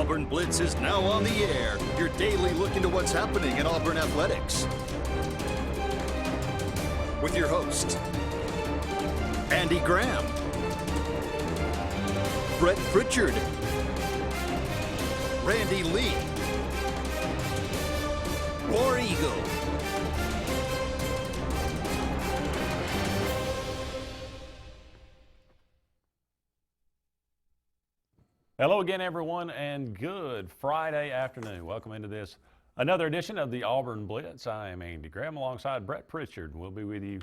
Auburn Blitz is now on the air. Your daily look into what's happening in Auburn athletics. With your host, Andy Graham, Brett Pritchard, Randy Lee, War Eagle. Hello again, everyone, and good Friday afternoon. Welcome into this another edition of the Auburn Blitz. I am Andy Graham alongside Brett Pritchard. We'll be with you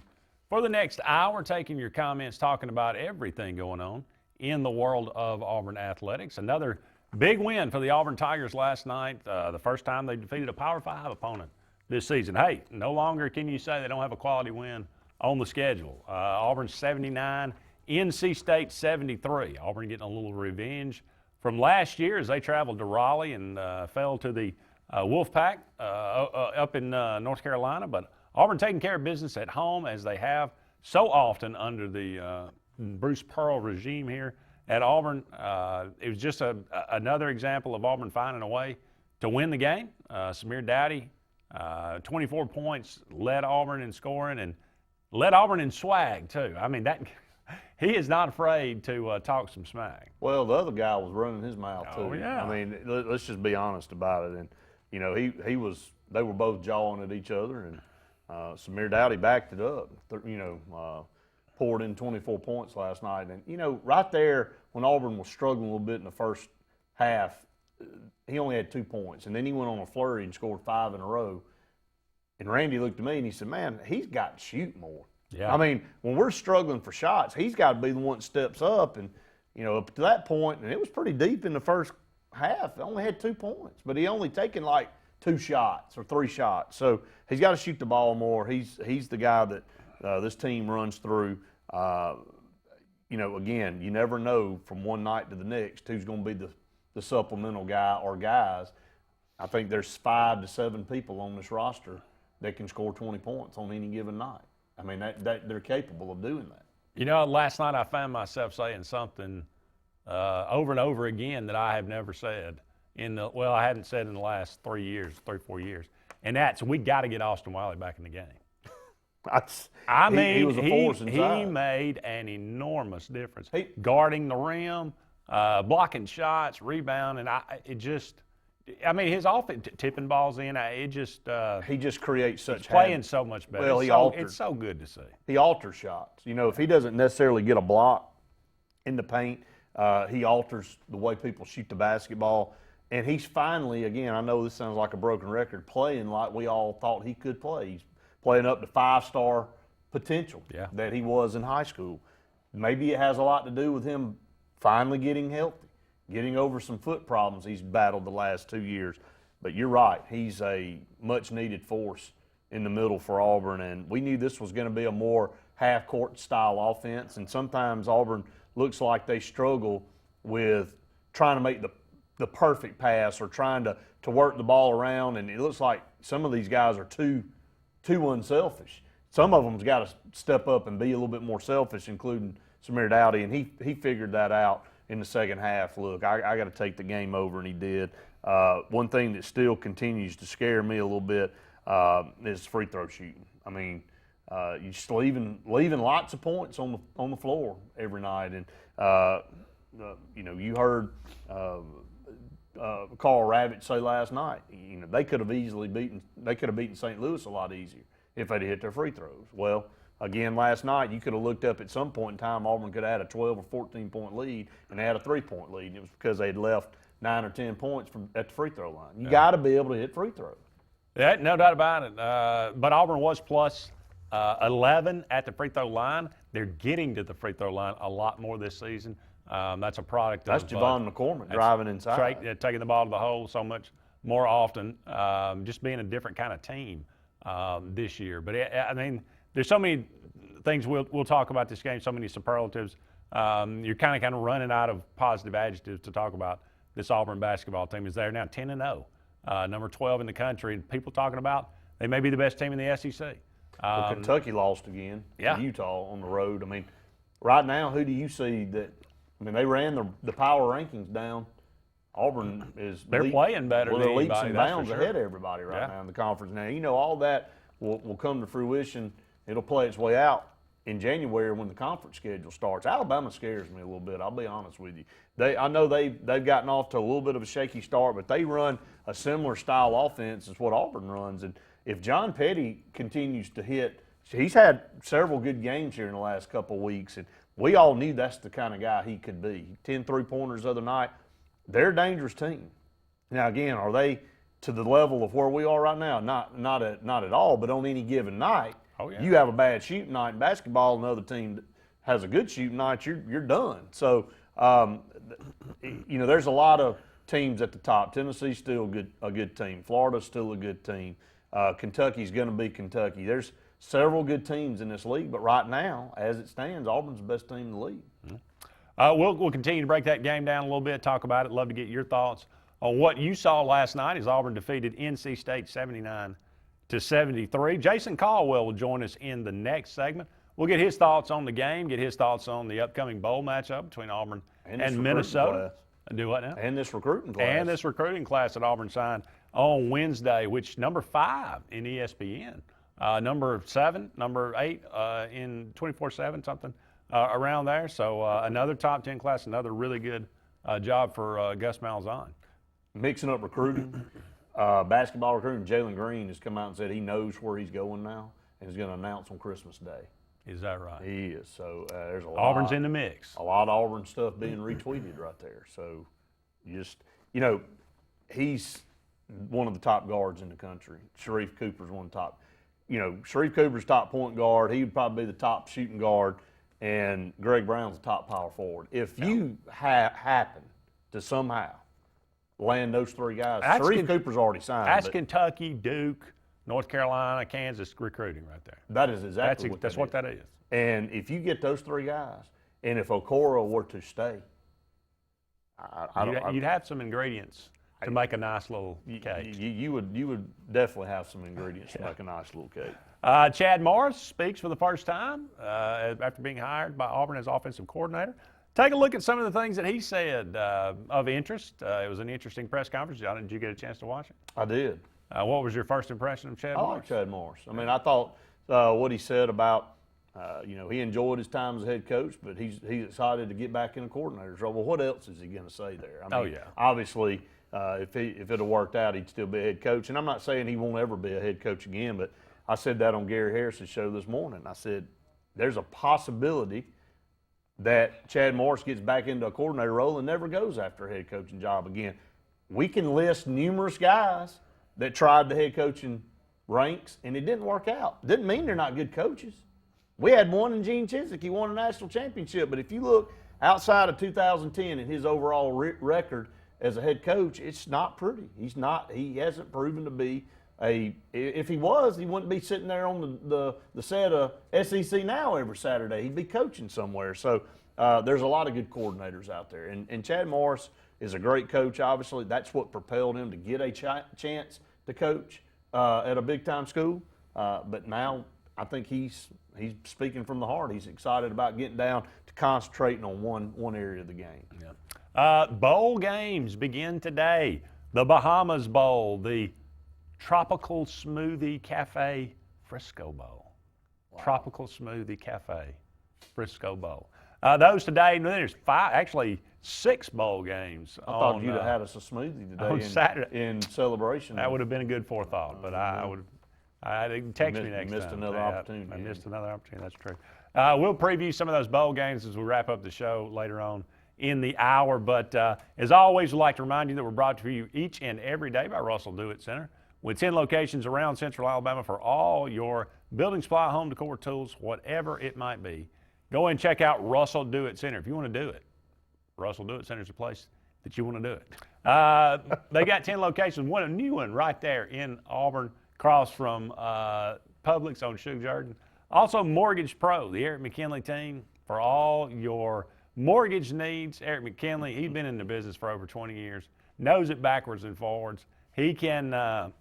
for the next hour, taking your comments, talking about everything going on in the world of Auburn athletics. Another big win for the Auburn Tigers last night, the first time they defeated a Power 5 opponent this season. Hey, no longer can you say they don't have a quality win on the schedule. Auburn 79, NC State 73. Auburn getting a little revenge from last year as they traveled to Raleigh and fell to the Wolfpack up in North Carolina. But Auburn taking care of business at home as they have so often under the Bruce Pearl regime here at Auburn. It was just another example of Auburn finding a way to win the game. Samir Dowdy, 24 points, led Auburn in scoring and led Auburn in swag too. I mean, that he is not afraid to talk some smack. Well, the other guy was running his mouth too. Oh, yeah. I mean, let's just be honest about it. And you know, they were both jawing at each other, and Samir Dowdy backed it up. Poured in 24 points last night, and you know, right there when Auburn was struggling a little bit in the first half, he only had 2 points, and then he went on a flurry and scored 5 in a row. And Randy looked at me and he said, "Man, he's got to shoot more." Yeah. I mean, when we're struggling for shots, he's got to be the one that steps up. And, you know, up to that point, and it was pretty deep in the first half, he only had 2 points. But he only taken like 2 shots or 3 shots. So he's got to shoot the ball more. He's the guy that this team runs through. You know, again, you never know from one night to the next who's going to be the supplemental guy or guys. I think there's 5 to 7 people on this roster that can score 20 points on any given night. I mean, that they're capable of doing that. You know, last night I found myself saying something over and over again that I have never said I hadn't said in the last 3 or 4 years. And that's, we got to get Austin Wiley back in the game. He was a force inside. He made an enormous difference. Guarding the rim, blocking shots, rebounding. His offense, tipping balls in, he just creates such playing so much better. Well, it's so good to see. He alters shots. You know, if he doesn't necessarily get a block in the paint, he alters the way people shoot the basketball. And he's finally, again, I know this sounds like a broken record, playing like we all thought he could play. He's playing up to 5-star potential that he was in high school. Maybe it has a lot to do with him finally getting healthy, getting over some foot problems he's battled the last 2 years. But you're right, he's a much-needed force in the middle for Auburn, and we knew this was going to be a more half-court style offense, and sometimes Auburn looks like they struggle with trying to make the perfect pass or trying to work the ball around, and it looks like some of these guys are too unselfish. Some of them's got to step up and be a little bit more selfish, including Samir Dowdy, and he figured that out in the second half. Look, I got to take the game over, and he did. One thing that still continues to scare me a little bit is free throw shooting. I mean, you're just leaving lots of points on the floor every night, and you know, you heard Carl Ravitch say last night, you know, they could have beaten St. Louis a lot easier if they'd hit their free throws. Well, again, last night, you could have looked up at some point in time, Auburn could have had a 12 or 14-point lead, and they had a 3-point lead. And it was because they had left 9 or 10 points at the free throw line. You got to be able to hit free throws. Yeah, no doubt about it. But Auburn was plus 11 at the free throw line. They're getting to the free throw line a lot more this season. That's a product of Javon McCormick driving inside. Taking the ball to the hole so much more often, just being a different kind of team this year. But, I mean, there's so many things we'll talk about this game, so many superlatives. You're kind of running out of positive adjectives to talk about this Auburn basketball team. Is there now 10-0, number 12 in the country, and people talking about they may be the best team in the SEC. Well, Kentucky lost again to Utah on the road. I mean, right now, who do you see that – I mean, they ran the power rankings down Auburn is They're playing better well, than they're leaps anybody, and that's for bounds sure. ahead of everybody right Yeah. now in the conference. Now, all that will come to fruition. It'll play its way out in January when the conference schedule starts. Alabama scares me a little bit, I'll be honest with you. I know they've gotten off to a little bit of a shaky start, but they run a similar style offense as what Auburn runs. And if John Petty continues to hit, he's had several good games here in the last couple of weeks, and we all knew that's the kind of guy he could be. 10 3-pointers the other night. They're a dangerous team. Now, again, are they to the level of where we are right now? Not at all, but on any given night, you have a bad shooting night in basketball, another team that has a good shooting night, you're done. So, there's a lot of teams at the top. Tennessee's still a good team. Florida's still a good team. Kentucky's going to be Kentucky. There's several good teams in this league, but right now, as it stands, Auburn's the best team in the league. We'll continue to break that game down a little bit, talk about it. Love to get your thoughts on what you saw last night as Auburn defeated NC State 79-73. Jason Caldwell will join us in the next segment. We'll get his thoughts on the game, get his thoughts on the upcoming bowl matchup between Auburn and Minnesota. Do what now? And this recruiting class. And this recruiting class that Auburn signed on Wednesday, which number 5 in ESPN, number 7, number 8 in 24/7, something around there. So another top 10 class, another really good job for Gus Malzahn. Mixing up recruiting, basketball recruiting. Jalen Green has come out and said he knows where he's going now and is going to announce on Christmas Day. Is that right? He is. So there's a lot. Auburn's in the mix. A lot of Auburn stuff being retweeted right there. So he's one of the top guards in the country. Sharif Cooper's one of the top. Sharif Cooper's top point guard. He would probably be the top shooting guard, and Greg Brown's the top power forward. If you happen to somehow land those 3 guys, Sharif Cooper's already signed. That's Kentucky, Duke, North Carolina, Kansas recruiting right there. That is exactly that's what that is. And if you get those 3 guys, and if Okoro were to stay, you'd have some ingredients to make a nice little cake. You would definitely have some ingredients to make a nice little cake. Chad Morris speaks for the first time after being hired by Auburn as offensive coordinator. Take a look at some of the things that he said of interest. It was an interesting press conference. John, did you get a chance to watch it? I did. What was your first impression of Chad Morris? I like Chad Morris. I mean, I thought what he said about, he enjoyed his time as a head coach, but he's excited to get back in the coordinator's role. Well, what else is he going to say there? I mean, obviously, if it had worked out, he'd still be a head coach. And I'm not saying he won't ever be a head coach again, but I said that on Gary Harris's show this morning. I said, there's a possibility that Chad Morris gets back into a coordinator role and never goes after a head coaching job again. We can list numerous guys that tried the head coaching ranks, and it didn't work out. Didn't mean they're not good coaches. We had one in Gene Chizik. He won a national championship. But if you look outside of 2010 and his overall record as a head coach, it's not pretty. He hasn't proven to be if he was, he wouldn't be sitting there on the set of SEC Now every Saturday. He'd be coaching somewhere. So there's a lot of good coordinators out there. And Chad Morris is a great coach, obviously. That's what propelled him to get a chance to coach at a big-time school. But now I think he's speaking from the heart. He's excited about getting down to concentrating on one area of the game. Yeah. Bowl games begin today. The Bahamas Bowl, the Tropical Smoothie Cafe Frisco Bowl. Wow. Tropical Smoothie Cafe Frisco Bowl. Those today, and there's 6 bowl games. I thought you'd have had us a smoothie today on Saturday in celebration. That would have been a good forethought, but I didn't text me next time. Missed another opportunity. I missed another opportunity, that's true. We'll preview some of those bowl games as we wrap up the show later on in the hour. But as always, we'd like to remind you that we're brought to you each and every day by Russell Do-It Center, with 10 locations around Central Alabama for all your building supply, home decor tools, whatever it might be. Go and check out Russell Do-It Center if you want to do it. Russell Do-It Center is the place that you want to do it. They got 10 locations, a new one right there in Auburn, across from Publix on Sugar Jordan. Also, Mortgage Pro, the Eric McKinley team, for all your mortgage needs. Eric McKinley, he's been in the business for over 20 years, knows it backwards and forwards. He can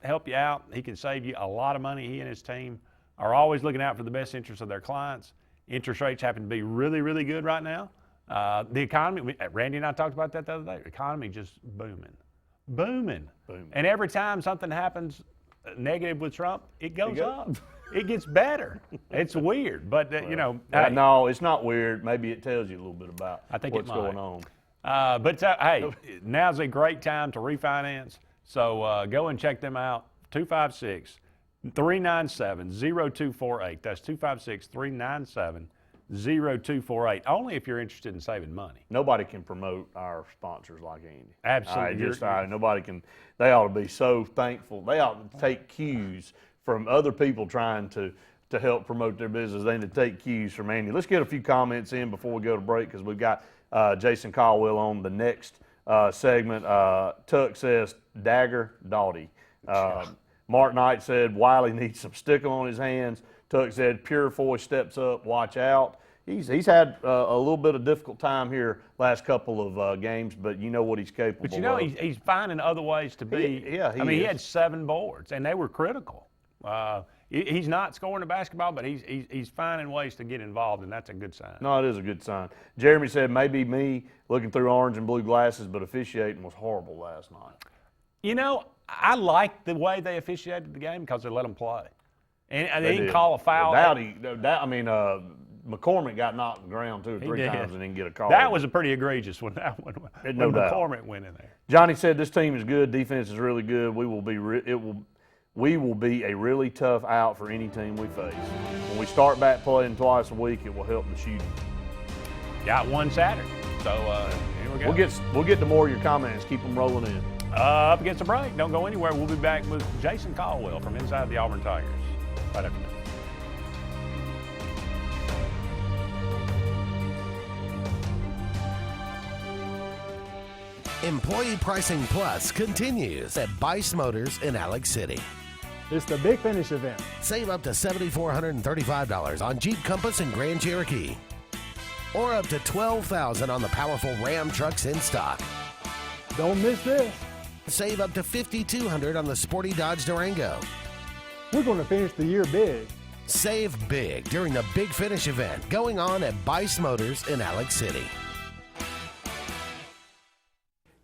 help you out. He can save you a lot of money. He and his team are always looking out for the best interests of their clients. Interest rates happen to be really, really good right now. The economy, Randy and I talked about that the other day. The economy just booming. And every time something happens negative with Trump, it goes up. It gets better. It's weird, but you know. Hey, no, it's not weird. Maybe it tells you a little bit about what's going on. But hey, now's a great time to refinance. So go and check them out. 256-397-0248. That's 256-397-0248. Only if you're interested in saving money. Nobody can promote our sponsors like Andy. Absolutely. Nobody can. They ought to be so thankful. They ought to take cues from other people trying to help promote their business. They need to take cues from Andy. Let's get a few comments in before we go to break because we've got Jason Caldwell on the next segment. Tuck says, Dagger Doughty. Mark Knight said, Wiley needs some stickle on his hands. Tuck said, Purefoy steps up, watch out. He's had a little bit of difficult time here last couple of games, but you know what he's capable of. But you know, he's finding other ways to be. He had 7 boards, and they were critical. He's not scoring the basketball, but he's finding ways to get involved, and that's a good sign. No, it is a good sign. Jeremy said, maybe me looking through orange and blue glasses, but officiating was horrible last night. You know, I like the way they officiated the game because they let them play. And they didn't call a foul. McCormick got knocked on the ground 2 or 3 times and didn't get a call. That was a pretty egregious one. That one, no doubt. McCormick went in there. Johnny said this team is good. Defense is really good. We will be a really tough out for any team we face. When we start back playing twice a week, it will help the shooting. Got one Saturday. So here we go. We'll get to more of your comments. Keep them rolling in. Up against the break. Don't go anywhere. We'll be back with Jason Caldwell from inside the Auburn Tigers right after this. Employee Pricing Plus continues at Bice Motors in Alex City. It's the Big Finish event. Save up to $7,435 on Jeep Compass and Grand Cherokee. Or up to $12,000 on the powerful Ram trucks in stock. Don't miss this. Save up to $5,200 on the sporty Dodge Durango. We're going to finish the year big. Save big during the Big Finish event going on at Bice Motors in Alex City.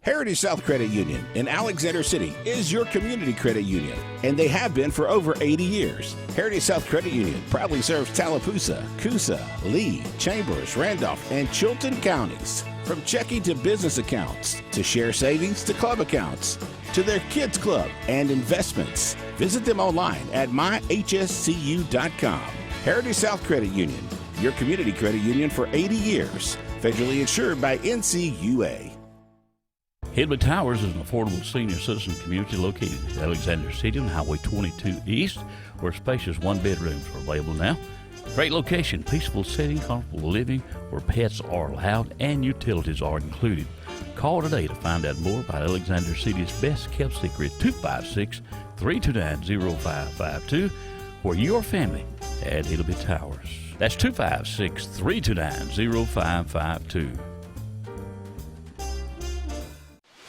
Heritage South Credit Union in Alexander City is your community credit union, and they have been for over 80 years. Heritage South Credit Union proudly serves Tallapoosa, Coosa, Lee, Chambers, Randolph, and Chilton counties. From checking to business accounts, to share savings to club accounts, to their kids club and investments. Visit them online at myhscu.com. Heritage South Credit Union, your community credit union for 80 years. Federally insured by NCUA. Hidley Towers is an affordable senior citizen community located in Alexander City on Highway 22 East, where spacious one-bedrooms are available now. Great location, peaceful setting, comfortable living, where pets are allowed and utilities are included. Call today to find out more about Alexander City's best-kept secret, 256-329-0552, where your family at Hidley Towers. That's 256-329-0552.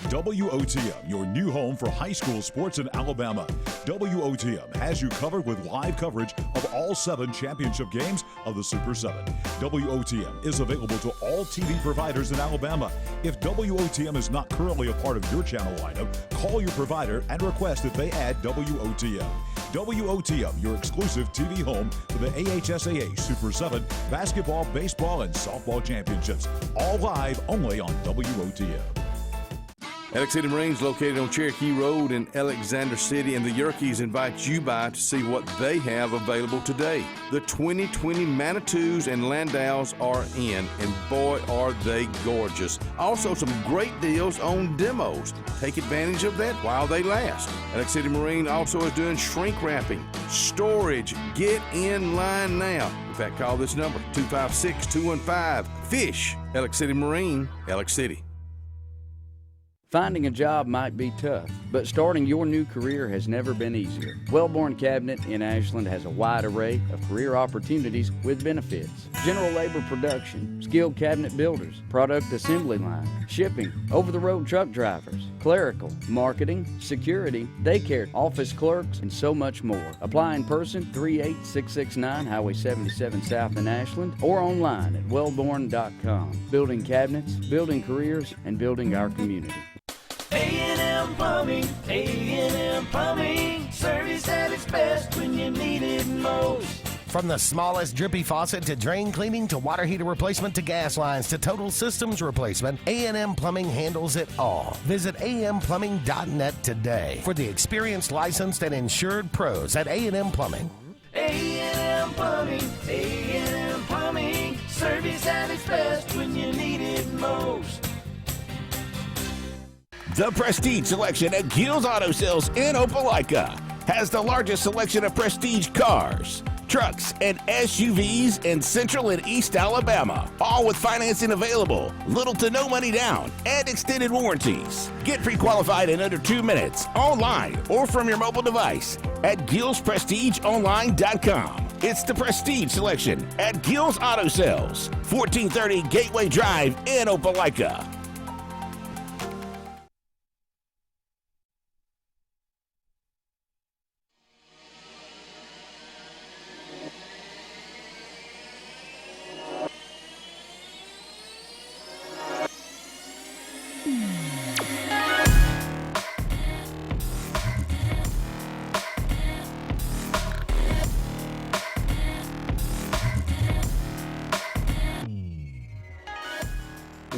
WOTM, your new home for high school sports in Alabama. WOTM has you covered with live coverage of all 7 championship games of the Super 7. WOTM is available to all TV providers in Alabama. If WOTM is not currently a part of your channel lineup, call your provider and request that they add WOTM. WOTM, your exclusive TV home for the AHSAA Super 7 basketball, baseball, and softball championships. All live only on WOTM. Alex City Marines, located on Cherokee Road in Alexander City, and the Yerkes invite you by to see what they have available today. The 2020 Manitous and Landaus are in, and boy, are they gorgeous. Also, some great deals on demos. Take advantage of that while they last. Alex City Marine also is doing shrink wrapping, storage. Get in line now. In fact, call this number, 256-215-FISH. Alex City Marine, Alex City. Finding a job might be tough, but starting your new career has never been easier. Wellborn Cabinet in Ashland has a wide array of career opportunities with benefits. General labor production, skilled cabinet builders, product assembly line, shipping, over-the-road truck drivers, clerical, marketing, security, daycare, office clerks, and so much more. Apply in person, 38669 Highway 77 South in Ashland, or online at wellborn.com. Building cabinets, building careers, and building our community. A&M Plumbing, A&M Plumbing, service at its best when you need it most. From the smallest drippy faucet to drain cleaning to water heater replacement to gas lines to total systems replacement, A&M Plumbing handles it all. Visit amplumbing.net today for the experienced, licensed, and insured pros at A&M Plumbing. A&M Plumbing, A&M Plumbing, service at its best when you need it most. The Prestige Selection at Gill's Auto Sales in Opelika has the largest selection of prestige cars, trucks, and SUVs in Central and East Alabama, all with financing available, little to no money down, and extended warranties. Get pre-qualified in under 2 minutes, online or from your mobile device at GillsPrestigeOnline.com. It's the Prestige Selection at Gill's Auto Sales, 1430 Gateway Drive in Opelika.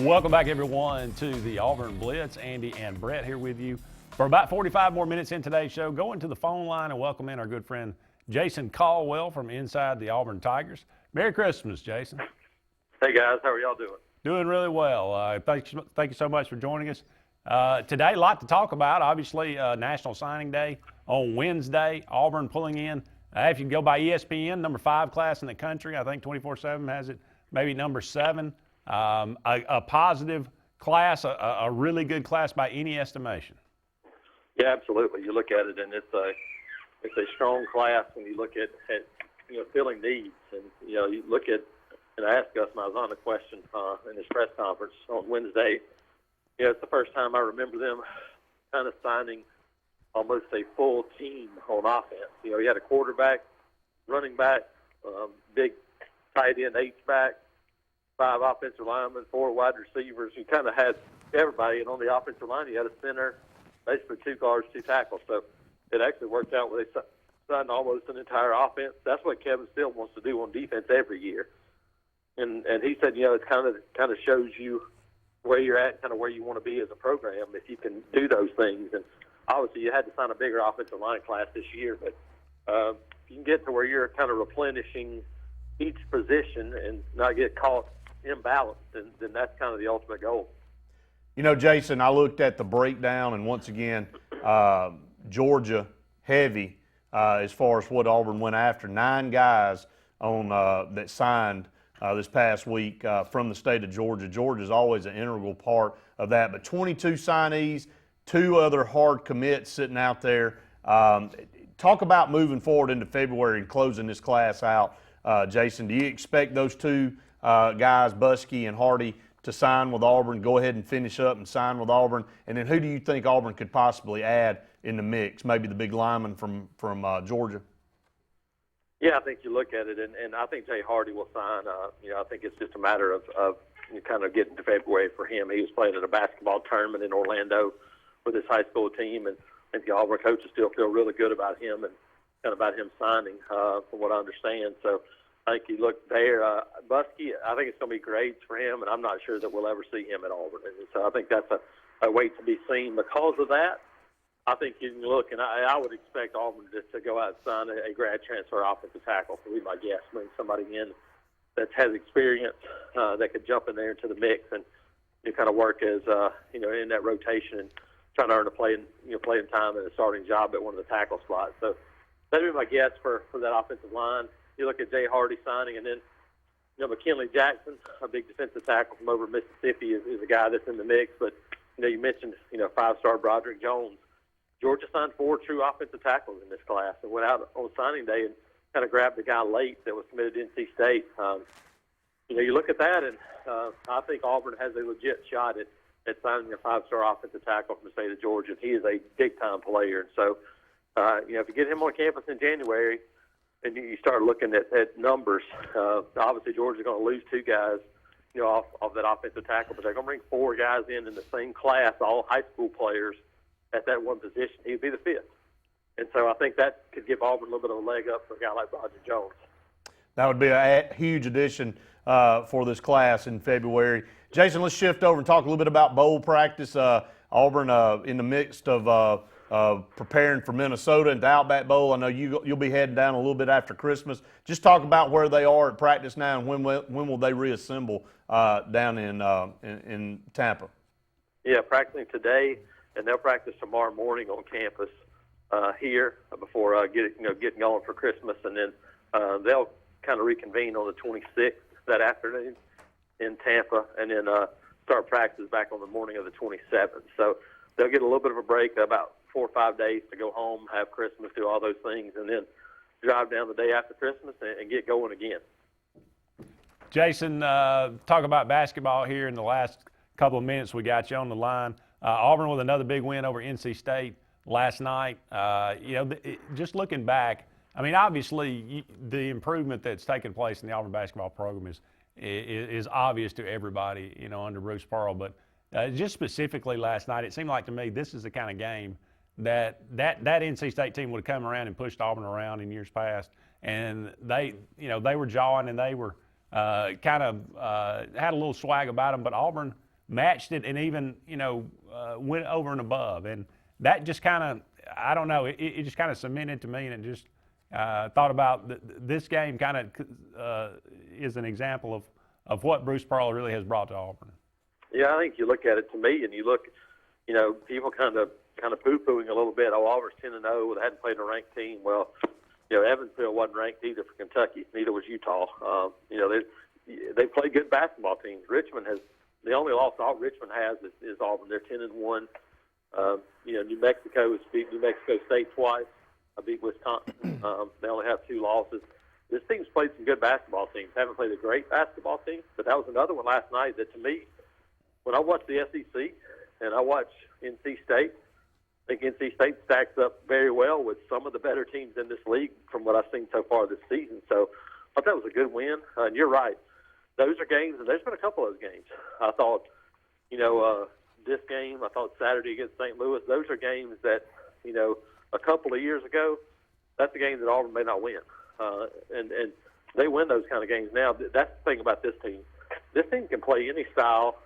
Welcome back, everyone, to the Auburn Blitz. Andy and Brett here with you for about 45 more minutes in today's show. Going to the phone line and welcome in our good friend Jason Caldwell from inside the Auburn Tigers. Merry Christmas, Jason. Hey, guys. How are y'all doing? Doing really well. Thank you so much for joining us. Today, a lot to talk about. Obviously, National Signing Day on Wednesday. Auburn pulling in, if you can go by ESPN, number 5 class in the country. I think 24/7 has it, maybe number 7. A positive class, a really good class by any estimation. Yeah, absolutely. You look at it, and it's a strong class when you look at filling needs. And you look at, and I asked Gus Malzahn a question in his press conference on Wednesday. It's the first time I remember them kind of signing almost a full team on offense. You had a quarterback, running back, big tight end, H-back, 5 offensive linemen, 4 wide receivers. You kind of had everybody, and on the offensive line, you had a center, basically 2 guards, 2 tackles. So it actually worked out where they signed almost an entire offense. That's what Kevin Steele wants to do on defense every year. And he said, it kind of shows you where you're at, kind of where you want to be as a program if you can do those things. And obviously, you had to sign a bigger offensive line class this year, but you can get to where you're kind of replenishing each position and not get caught imbalanced, then that's kind of the ultimate goal. Jason, I looked at the breakdown, and once again, Georgia heavy as far as what Auburn went after. 9 guys on that signed this past week from the state of Georgia. Georgia's always an integral part of that, but 22 signees, 2 other hard commits sitting out there. Talk about moving forward into February and closing this class out, Jason. Do you expect those 2 guys, Buskey and Hardy, to sign with Auburn, go ahead and finish up and sign with Auburn? And then who do you think Auburn could possibly add in the mix? Maybe the big lineman from Georgia? Yeah, I think you look at it, and I think Jay Hardy will sign. I think it's just a matter of kind of getting to February for him. He was playing at a basketball tournament in Orlando with his high school team, and I think the Auburn coaches still feel really good about him and kind of about him signing, from what I understand. So I think you look there, Buskey, I think it's going to be great for him, and I'm not sure that we'll ever see him at Auburn. And so I think that's a wait to be seen. Because of that, I think you can look, and I would expect Auburn to go out and sign a grad transfer offensive tackle. So we might guess bring somebody in that has experience that could jump in there into the mix and kind of work as in that rotation and trying to earn a playing time and a starting job at one of the tackle spots. So that'd be my guess for that offensive line. You look at Jay Hardy signing, and then McKinley Jackson, a big defensive tackle from over Mississippi, is a guy that's in the mix. But you mentioned, 5-star Broderick Jones. Georgia signed 4 true offensive tackles in this class and went out on signing day and kind of grabbed the guy late that was committed to NC State. You look at that, and I think Auburn has a legit shot at signing a 5-star offensive tackle from the state of Georgia. He is a big-time player. And so, if you get him on campus in January and you start looking at numbers, obviously Georgia's going to lose 2 guys, off that offensive tackle, but they're going to bring 4 guys in the same class, all high school players at that one position. He would be the 5th. And so I think that could give Auburn a little bit of a leg up for a guy like Roger Jones. That would be a huge addition for this class in February. Jason, let's shift over and talk a little bit about bowl practice. Auburn in the midst of preparing for Minnesota and the Outback Bowl. I know you'll be heading down a little bit after Christmas. Just talk about where they are at practice now and when will they reassemble down in Tampa. Yeah, practicing today, and they'll practice tomorrow morning on campus here before getting going for Christmas, and then they'll kind of reconvene on the 26th that afternoon in Tampa, and then start practice back on the morning of the 27th. So they'll get a little bit of a break, about 4 or 5 days to go home, have Christmas, do all those things, and then drive down the day after Christmas and get going again. Jason, talk about basketball here in the last couple of minutes. We got you on the line. Auburn with another big win over NC State last night. Just looking back, I mean, obviously the improvement that's taken place in the Auburn basketball program is obvious to everybody, under Bruce Pearl. But just specifically last night, it seemed like to me this is the kind of game that NC State team would have come around and pushed Auburn around in years past, and they were jawing and they were kind of had a little swag about them, but Auburn matched it and even went over and above, and that just kind of, I don't know, it just kind of cemented to me, and it just thought about this game kind of is an example of what Bruce Pearl really has brought to Auburn. Yeah, I think you look at it to me, and you look, people kind of poo-pooing a little bit. Oh, Auburn's 10-0. They hadn't played a ranked team. Well, Evansville wasn't ranked either for Kentucky. Neither was Utah. They play good basketball teams. Richmond has the only loss all Richmond has is Auburn. They're 10-1. New Mexico has beat New Mexico State twice. I beat Wisconsin. They only have 2 losses. This team's played some good basketball teams. Haven't played a great basketball team, but that was another one last night that, to me, when I watch the SEC and I watch NC State, I think NC State stacks up very well with some of the better teams in this league from what I've seen so far this season. So I thought that was a good win. And you're right. Those are games, and there's been a couple of those games. I thought, this game, I thought Saturday against St. Louis, those are games that, a couple of years ago, that's a game that Auburn may not win. And they win those kind of games now. That's the thing about this team. This team can play any style,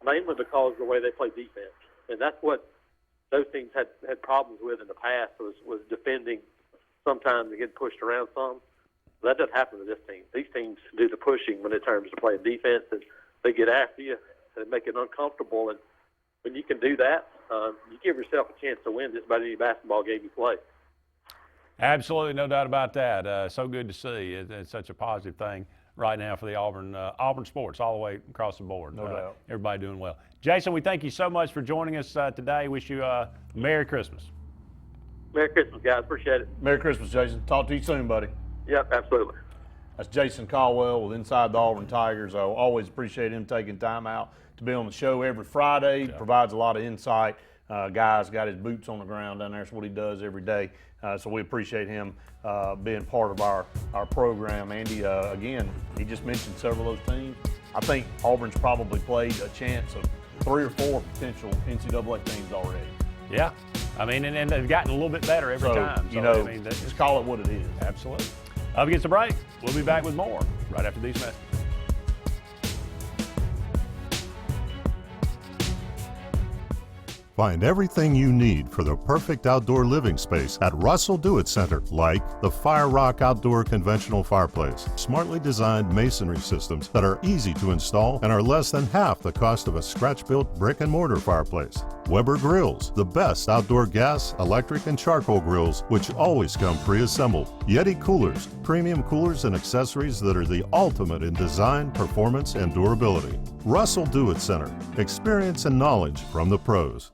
mainly because of the way they play defense. And that's what those teams had problems with in the past was defending sometimes and getting pushed around some. That doesn't happen to this team. These teams do the pushing when it comes to playing defense, and they get after you and make it uncomfortable. And when you can do that, you give yourself a chance to win just about any basketball game you play. Absolutely, no doubt about that. So good to see. It's such a positive thing right now for the Auburn sports all the way across the board. No doubt. Everybody doing well. Jason, we thank you so much for joining us today. Wish you a Merry Christmas. Merry Christmas, guys. Appreciate it. Merry Christmas, Jason. Talk to you soon, buddy. Yep, absolutely. That's Jason Caldwell with Inside the Auburn Tigers. I always appreciate him taking time out to be on the show every Friday. Yeah. Provides a lot of insight. Guy's got his boots on the ground down there. That's what he does every day. So we appreciate him being part of our program. Andy, again, he just mentioned several of those teams. I think Auburn's probably played a chance of 3 or 4 potential NCAA teams already. Yeah. I mean, and they've gotten a little bit better every time. So, just call it what it is. Absolutely. Up against the break. We'll be back with more right after these messages. Find everything you need for the perfect outdoor living space at Russell Do-It Center, like the Fire Rock Outdoor Conventional Fireplace. Smartly designed masonry systems that are easy to install and are less than half the cost of a scratch-built brick and mortar fireplace. Weber Grills, the best outdoor gas, electric, and charcoal grills, which always come pre-assembled. Yeti Coolers, premium coolers and accessories that are the ultimate in design, performance, and durability. Russell Do-It Center. Experience and knowledge from the pros.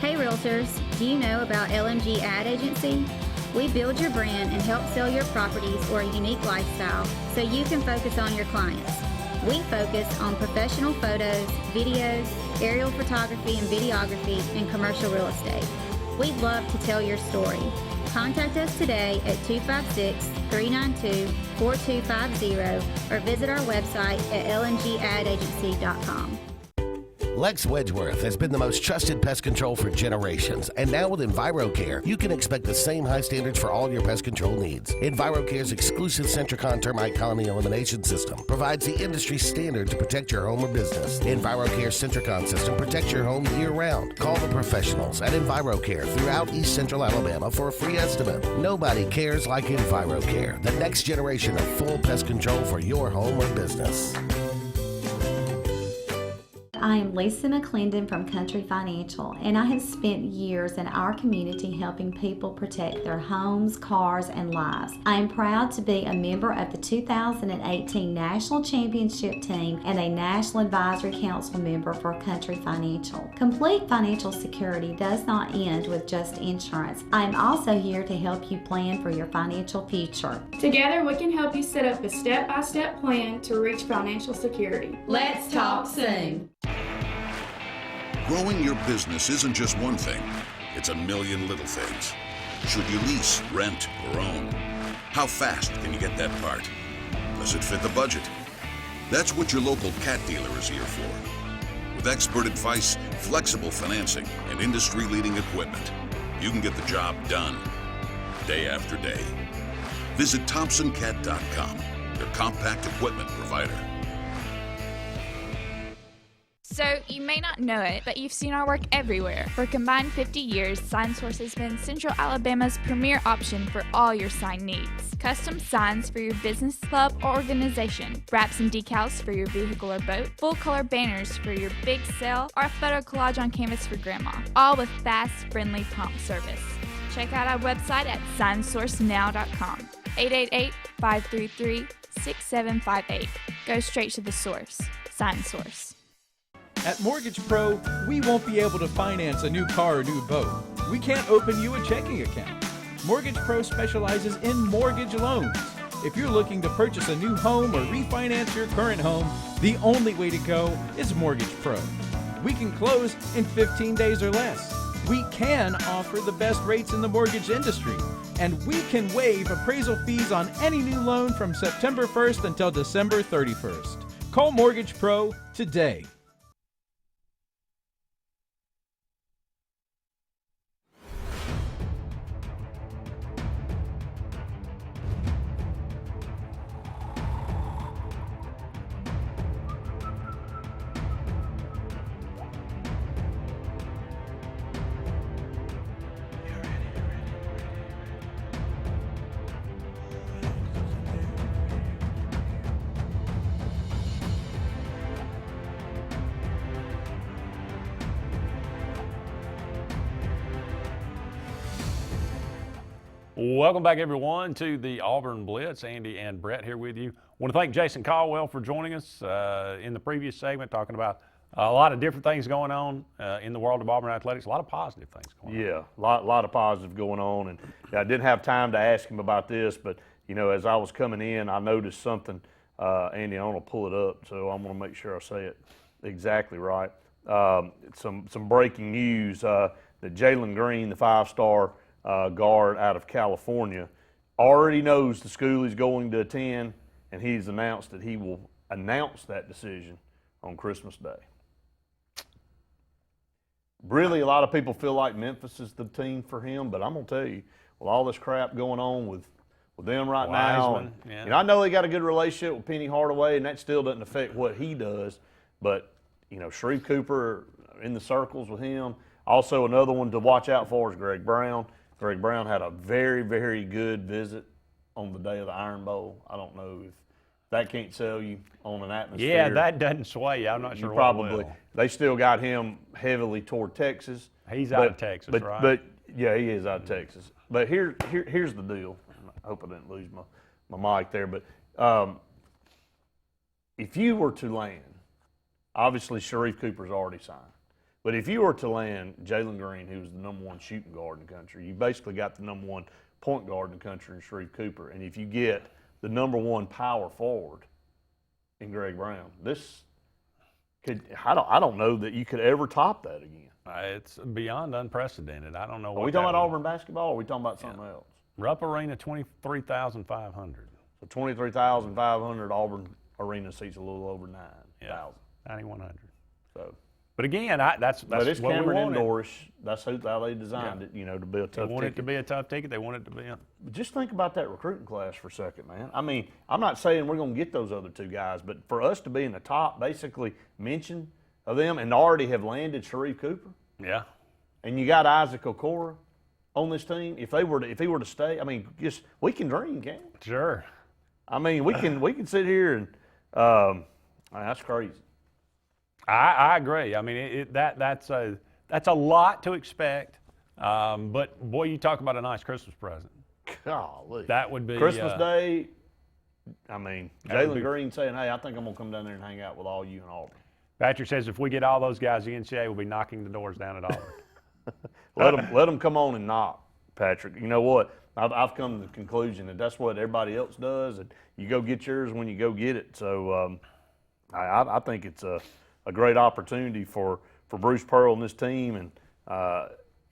Hey Realtors, do you know about LMG Ad Agency? We build your brand and help sell your properties or a unique lifestyle so you can focus on your clients. We focus on professional photos, videos, aerial photography and videography, and commercial real estate. We'd love to tell your story. Contact us today at 256-392-4250 or visit our website at lmgadagency.com. Lex Wedgeworth has been the most trusted pest control for generations, and now with EnviroCare, you can expect the same high standards for all your pest control needs. EnviroCare's exclusive Centricon termite colony elimination system provides the industry standard to protect your home or business. EnviroCare's Centricon system protects your home year-round. Call the professionals at EnviroCare throughout East Central Alabama for a free estimate. Nobody cares like EnviroCare, the next generation of full pest control for your home or business. I am Lisa McClendon from Country Financial, and I have spent years in our community helping people protect their homes, cars, and lives. I am proud to be a member of the 2018 National Championship Team and a National Advisory Council member for Country Financial. Complete financial security does not end with just insurance. I am also here to help you plan for your financial future. Together, we can help you set up a step-by-step plan to reach financial security. Let's talk soon. Growing your business isn't just one thing, it's a million little things. Should you lease, rent, or own? How fast can you get that part? Does it fit the budget? That's what your local cat dealer is here for. With expert advice, flexible financing, and industry-leading equipment, you can get the job done, day after day. Visit ThompsonCat.com, your compact equipment provider. So, you may not know it, but you've seen our work everywhere. For a combined 50 years, SignSource has been Central Alabama's premier option for all your sign needs. Custom signs for your business, club, or organization. Wraps and decals for your vehicle or boat. Full-color banners for your big sale, or a photo collage on canvas for grandma. All with fast, friendly, prompt service. Check out our website at signsourcenow.com. 888-533-6758. Go straight to the source. SignSource. At Mortgage Pro, we won't be able to finance a new car or new boat. We can't open you a checking account. Mortgage Pro specializes in mortgage loans. If you're looking to purchase a new home or refinance your current home, the only way to go is Mortgage Pro. We can close in 15 days or less. We can offer the best rates in the mortgage industry. And we can waive appraisal fees on any new loan from September 1st until December 31st. Call Mortgage Pro today. Welcome back, everyone, to the Auburn Blitz. Andy and Brett here with you. I want to thank Jason Caldwell for joining us in the previous segment, talking about a lot of different things going on in the world of Auburn athletics, a lot of positive things going on. Yeah, a lot of positive going on. And I didn't have time to ask him about this, but, you know, as I was coming in, I noticed something. Andy, I want to pull it up, so I'm going to make sure I say it exactly right. Some breaking news that Jalen Green, the five-star guard out of California, already knows the school he's going to attend, and he's announced that he will announce that decision on Christmas Day. Really, a lot of people feel like Memphis is the team for him, but I'm going to tell you, with all this crap going on with them right now, and, you know, I know they got a good relationship with Penny Hardaway, and that still doesn't affect what he does, but, you know, Shreve Cooper in the circles with him. Also, another one to watch out for is Greg Brown. Greg Brown had a very, very good visit on the day of the Iron Bowl. I don't know if that can't sell you on an atmosphere. Yeah, that doesn't sway you. I'm not sure probably. What will. They still got him heavily toward Texas. He's out of Texas, right? But yeah, he is out of Texas. But here's the deal. I hope I didn't lose my mic there. But if you were to land, obviously Sharif Cooper's already signed, but if you were to land Jalen Green, who was the #1 shooting guard in the country, you basically got the #1 point guard in the country in Sharif Cooper. And if you get the #1 power forward in Greg Brown, this could, I don't know that you could ever top that again. It's beyond unprecedented. I don't know what. Are we talking about Auburn basketball, or are we talking about something else? Rupp Arena, 23,500. So 23,500, Auburn Arena seats a little over 9,000. 9,100. So, but again, that's but it's what Cameron we wanted. Indoors. That's how they designed it, to be a tough They want ticket. it to be a tough ticket. They want it to be a. Just think about that recruiting class for a second, man. I mean, I'm not saying we're going to get those other two guys, but for us to be in the top, basically, mention of them and already have landed Sharif Cooper. Yeah. And you got Isaac Okoro on this team. If he were to stay, I mean, just we can dream, can't we? Sure. I mean, we can sit here and that's crazy. I agree. I mean, that's a lot to expect. But boy, you talk about a nice Christmas present. Golly. That would be Christmas Day. I mean, Jalen be- Green saying, "Hey, I think I'm gonna come down there and hang out with all you in Auburn." Patrick says if we get all those guys, the NCAA will be knocking the doors down at Auburn. Let them come on and knock, Patrick. You know what? I've come to the conclusion that that's what everybody else does, and you go get yours when you go get it. So I think it's a great opportunity for Bruce Pearl and this team, and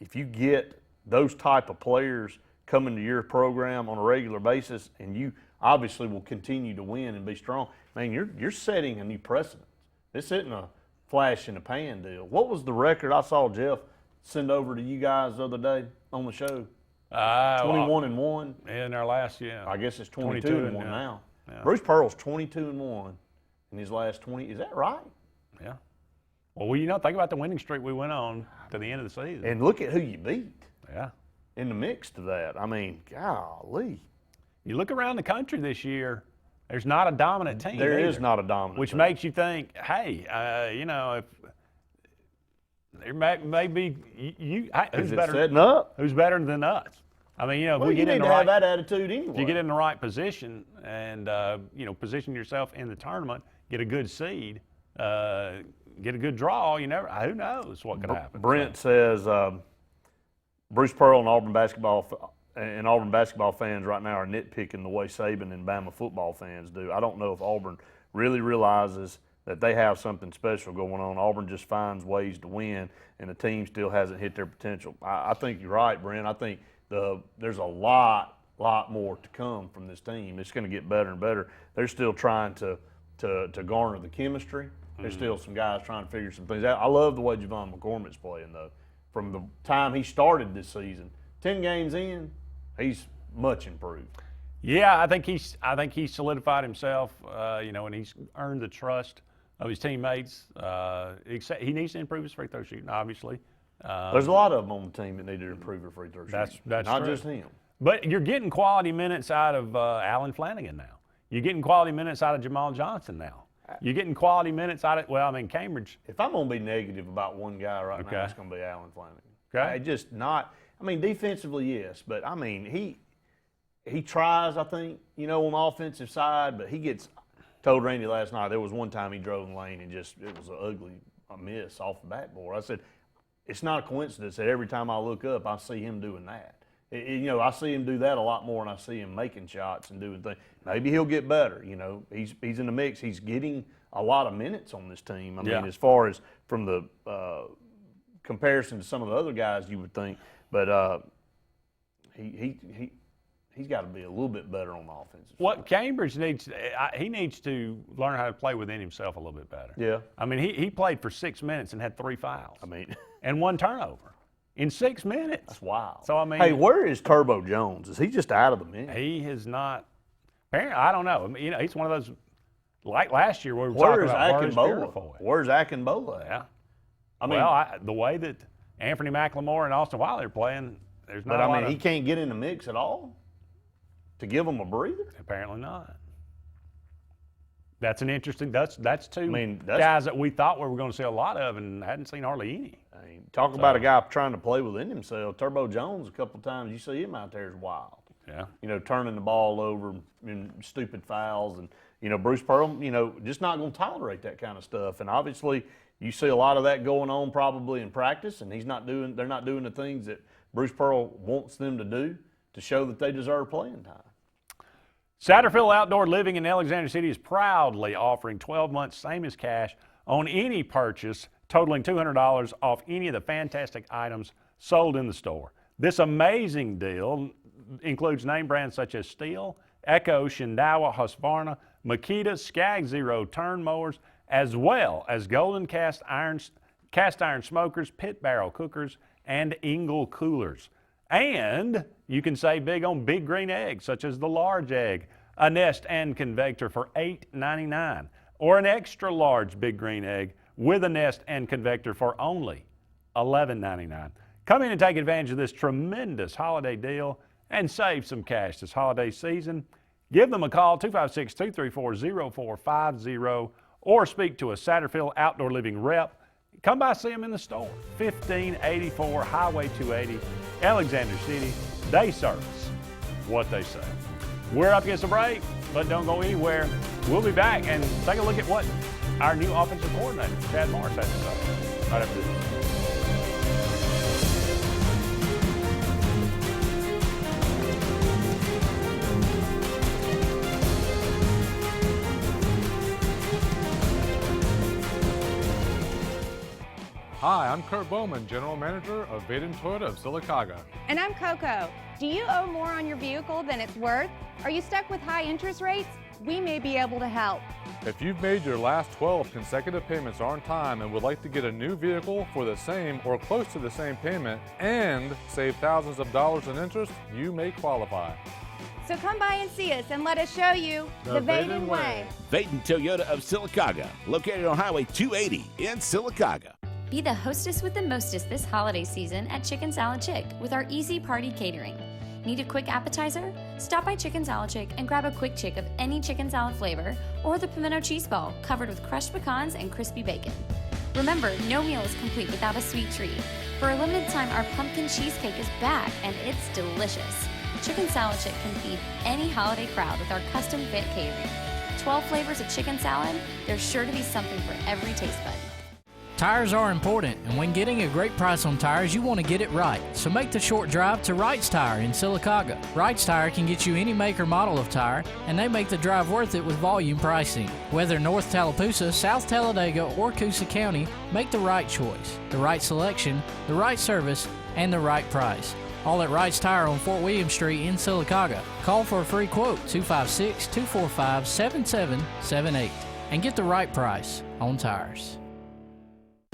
if you get those type of players coming to your program on a regular basis, and you obviously will continue to win and be strong, man, you're setting a new precedent. This isn't a flash in the pan deal. What was the record I saw Jeff send over to you guys the other day on the show? 21-1. In our last, I guess it's 22-1 now. Yeah. Bruce Pearl's 22-1 in his last 20. Is that right? Yeah. Well, think about the winning streak we went on to the end of the season. And look at who you beat. Yeah. In the mix to that. I mean, golly. You look around the country this year, there's not a dominant team. There either, is not a dominant which team. makes you think, hey, if there may be who's better setting up? Who's better than us? I mean, if Well, we you get in need the to have right, that attitude anyway. if you get in the right position and position yourself in the tournament, get a good seed, get a good draw, who knows what could happen. Brent says Bruce Pearl and Auburn basketball fans right now are nitpicking the way Saban and Bama football fans do. I don't know if Auburn really realizes that they have something special going on. Auburn just finds ways to win, and the team still hasn't hit their potential. I think you're right, Brent. I think there's a lot more to come from this team. It's going to get better and better. They're still trying to garner the chemistry. There's still some guys trying to figure some things out. I love the way Javon McCormick's playing, though. From the time he started this season, 10 games in, he's much improved. Yeah, I think he's solidified himself, and he's earned the trust of his teammates. He needs to improve his free throw shooting, obviously. There's a lot of them on the team that need to improve their free throw shooting. That's not true. just him. But you're getting quality minutes out of Alan Flanagan now. You're getting quality minutes out of Jamal Johnson now. You're getting quality minutes out of, Cambridge. If I'm going to be negative about one guy right now, it's going to be Alan Flanagan. Okay. Defensively, yes, but, he tries, I think, on the offensive side, but he gets – told Randy last night there was one time he drove in the lane and it was an ugly miss off the backboard. I said, it's not a coincidence that every time I look up, I see him doing that. I see him do that a lot more, and I see him making shots and doing things. Maybe he'll get better. He's in the mix. He's getting a lot of minutes on this team. I mean, as far as from the comparison to some of the other guys, you would think, but he's got to be a little bit better on the offensive What side. Cambridge needs, he needs to learn how to play within himself a little bit better. Yeah. I mean, he played for 6 minutes and had 3 fouls. And 1 turnover in 6 minutes. That's wild. So, I mean. Hey, where is Turbo Jones? Is he just out of the mix? He has not. Apparently, I don't know. He's one of those, like last year, where we were talking about Burris Purifoy. Where's Akinbola at? Yeah. The way that Anthony McLemore and Austin Wiley are playing, there's not a lot he can't get in the mix at all? To give him a breather? Apparently not. That's an interesting. That's two guys that we thought we were going to see a lot of and hadn't seen hardly any. Talk about a guy trying to play within himself. Turbo Jones, a couple of times you see him out there is wild. Yeah. Turning the ball over in stupid fouls, and Bruce Pearl, just not going to tolerate that kind of stuff. And obviously, you see a lot of that going on probably in practice, and they're not doing the things that Bruce Pearl wants them to do to show that they deserve playing time. Satterfield Outdoor Living in Alexander City is proudly offering 12 months same as cash on any purchase totaling $200 off any of the fantastic items sold in the store. This amazing deal includes name brands such as Steel, Echo, Shindawa, Husqvarna, Makita, Skag Zero turn mowers, as well as Golden cast iron smokers, pit barrel cookers, and Engel coolers. And you can save big on big green eggs, such as the large egg, a nest and convector for $8.99, or an extra large big green egg with a nest and convector for only $11.99. Come in and take advantage of this tremendous holiday deal and save some cash this holiday season. Give them a call, 256-234-0450, or speak to a Satterfield Outdoor Living rep. Come by, see them in the store, 1584 Highway 280, Alexander City. They service what they say. We're up against a break, but don't go anywhere. We'll be back and take a look at what our new offensive coordinator, Chad Morris, has to say right after this. Hi, I'm Kurt Bowman, General Manager of Vaden Toyota of Sylacauga. And I'm Coco. Do you owe more on your vehicle than it's worth? Are you stuck with high interest rates? We may be able to help. If you've made your last 12 consecutive payments on time and would like to get a new vehicle for the same or close to the same payment and save thousands of dollars in interest, you may qualify. So come by and see us and let us show you the Vaden way. Vaden Toyota of Sylacauga, located on Highway 280 in Sylacauga. Be the hostess with the mostest this holiday season at Chicken Salad Chick with our easy party catering. Need a quick appetizer? Stop by Chicken Salad Chick and grab a quick chick of any chicken salad flavor or the pimento cheese ball covered with crushed pecans and crispy bacon. Remember, no meal is complete without a sweet treat. For a limited time, our pumpkin cheesecake is back and it's delicious. Chicken Salad Chick can feed any holiday crowd with our custom fit catering. 12 flavors of chicken salad, there's sure to be something for every taste bud. Tires are important, and when getting a great price on tires, you want to get it right. So make the short drive to Wright's Tire in Sylacauga. Wright's Tire can get you any make or model of tire, and they make the drive worth it with volume pricing. Whether North Tallapoosa, South Talladega, or Coosa County, make the right choice, the right selection, the right service, and the right price. All at Wright's Tire on Fort William Street in Sylacauga. Call for a free quote, 256-245-7778, and get the right price on tires.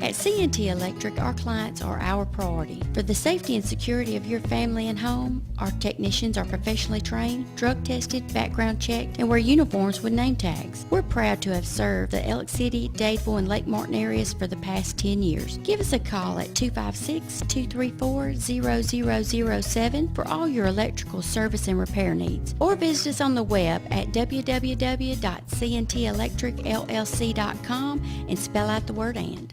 At C&T Electric, our clients are our priority. For the safety and security of your family and home, our technicians are professionally trained, drug tested, background checked, and wear uniforms with name tags. We're proud to have served the Elk City, Dadeville, and Lake Martin areas for the past 10 years. Give us a call at 256-234-0007 for all your electrical service and repair needs. Or visit us on the web at www.cntelectricllc.com and spell out the word "and."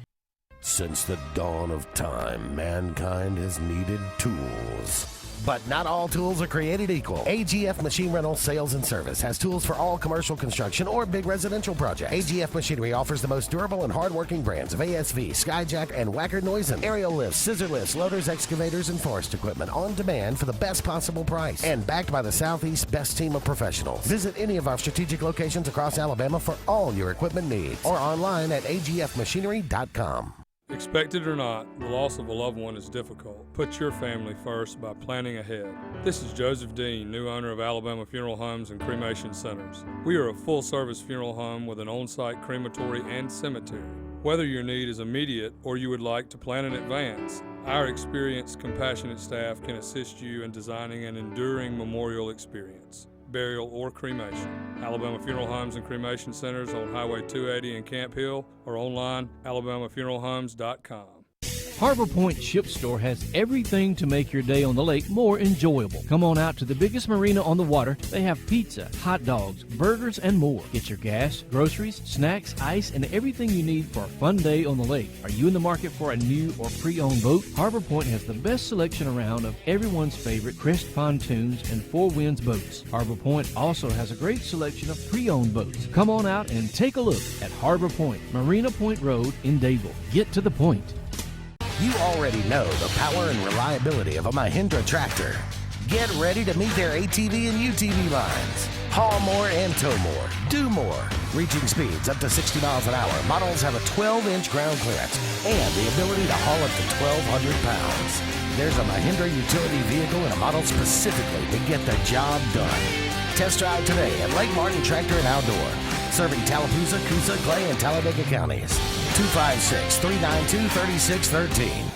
Since the dawn of time, mankind has needed tools. But not all tools are created equal. AGF Machine Rental Sales and Service has tools for all commercial construction or big residential projects. AGF Machinery offers the most durable and hardworking brands of ASV, Skyjack, and Wacker Neuson. Aerial lifts, scissor lifts, loaders, excavators, and forest equipment on demand for the best possible price. And backed by the Southeast's best team of professionals. Visit any of our strategic locations across Alabama for all your equipment needs. Or online at agfmachinery.com. Expect it or not, the loss of a loved one is difficult. Put your family first by planning ahead. This is Joseph Dean, new owner of Alabama Funeral Homes and Cremation Centers. We are a full-service funeral home with an on-site crematory and cemetery. Whether your need is immediate or you would like to plan in advance, our experienced, compassionate staff can assist you in designing an enduring memorial experience, burial, or cremation. Alabama Funeral Homes and Cremation Centers on Highway 280 in Camp Hill or online, alabamafuneralhomes.com. Harbor Point Ship Store has everything to make your day on the lake more enjoyable. Come on out to the biggest marina on the water. They have pizza, hot dogs, burgers, and more. Get your gas, groceries, snacks, ice, and everything you need for a fun day on the lake. Are you in the market for a new or pre-owned boat? Harbor Point has the best selection around of everyone's favorite Crest pontoons and Four Winds boats. Harbor Point also has a great selection of pre-owned boats. Come on out and take a look at Harbor Point, Marina Point Road in Dadeville. Get to the point. You already know the power and reliability of a Mahindra tractor. Get ready to meet their ATV and UTV lines. Haul more and tow more. Do more. Reaching speeds up to 60 miles an hour. Models have a 12-inch ground clearance and the ability to haul up to 1,200 pounds. There's a Mahindra utility vehicle and a model specifically to get the job done. Test drive today at Lake Martin Tractor and Outdoor. Serving Tallapoosa, Coosa, Clay, and Talladega counties. 256-392-3613.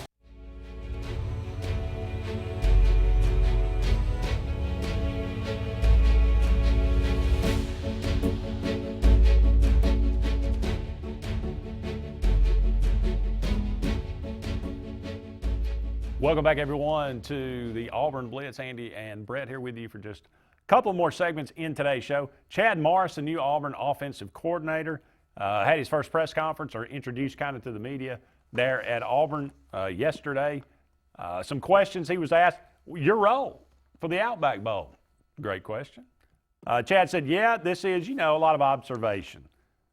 Welcome back, everyone, to the Auburn Blitz. Andy and Brett here with you for just a couple more segments in today's show. Chad Morris, the new Auburn offensive coordinator, had his first press conference or introduced kind of to the media there at Auburn yesterday. Some questions he was asked. Your role for the Outback Bowl? Great question. Chad said, yeah, this is, a lot of observation.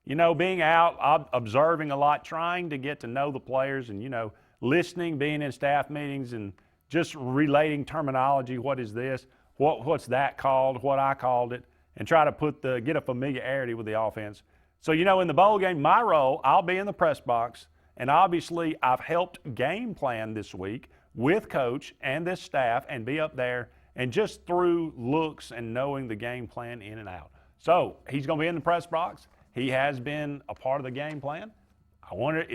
Being out, observing a lot, trying to get to know the players and, listening, being in staff meetings and just relating terminology. What is this? What's that called? What I called it, and try to get a familiarity with the offense. So, in the bowl game, my role, I'll be in the press box, and obviously I've helped game plan this week with Coach and this staff and be up there and just through looks and knowing the game plan in and out. So he's going to be in the press box. He has been a part of the game plan. I wonder,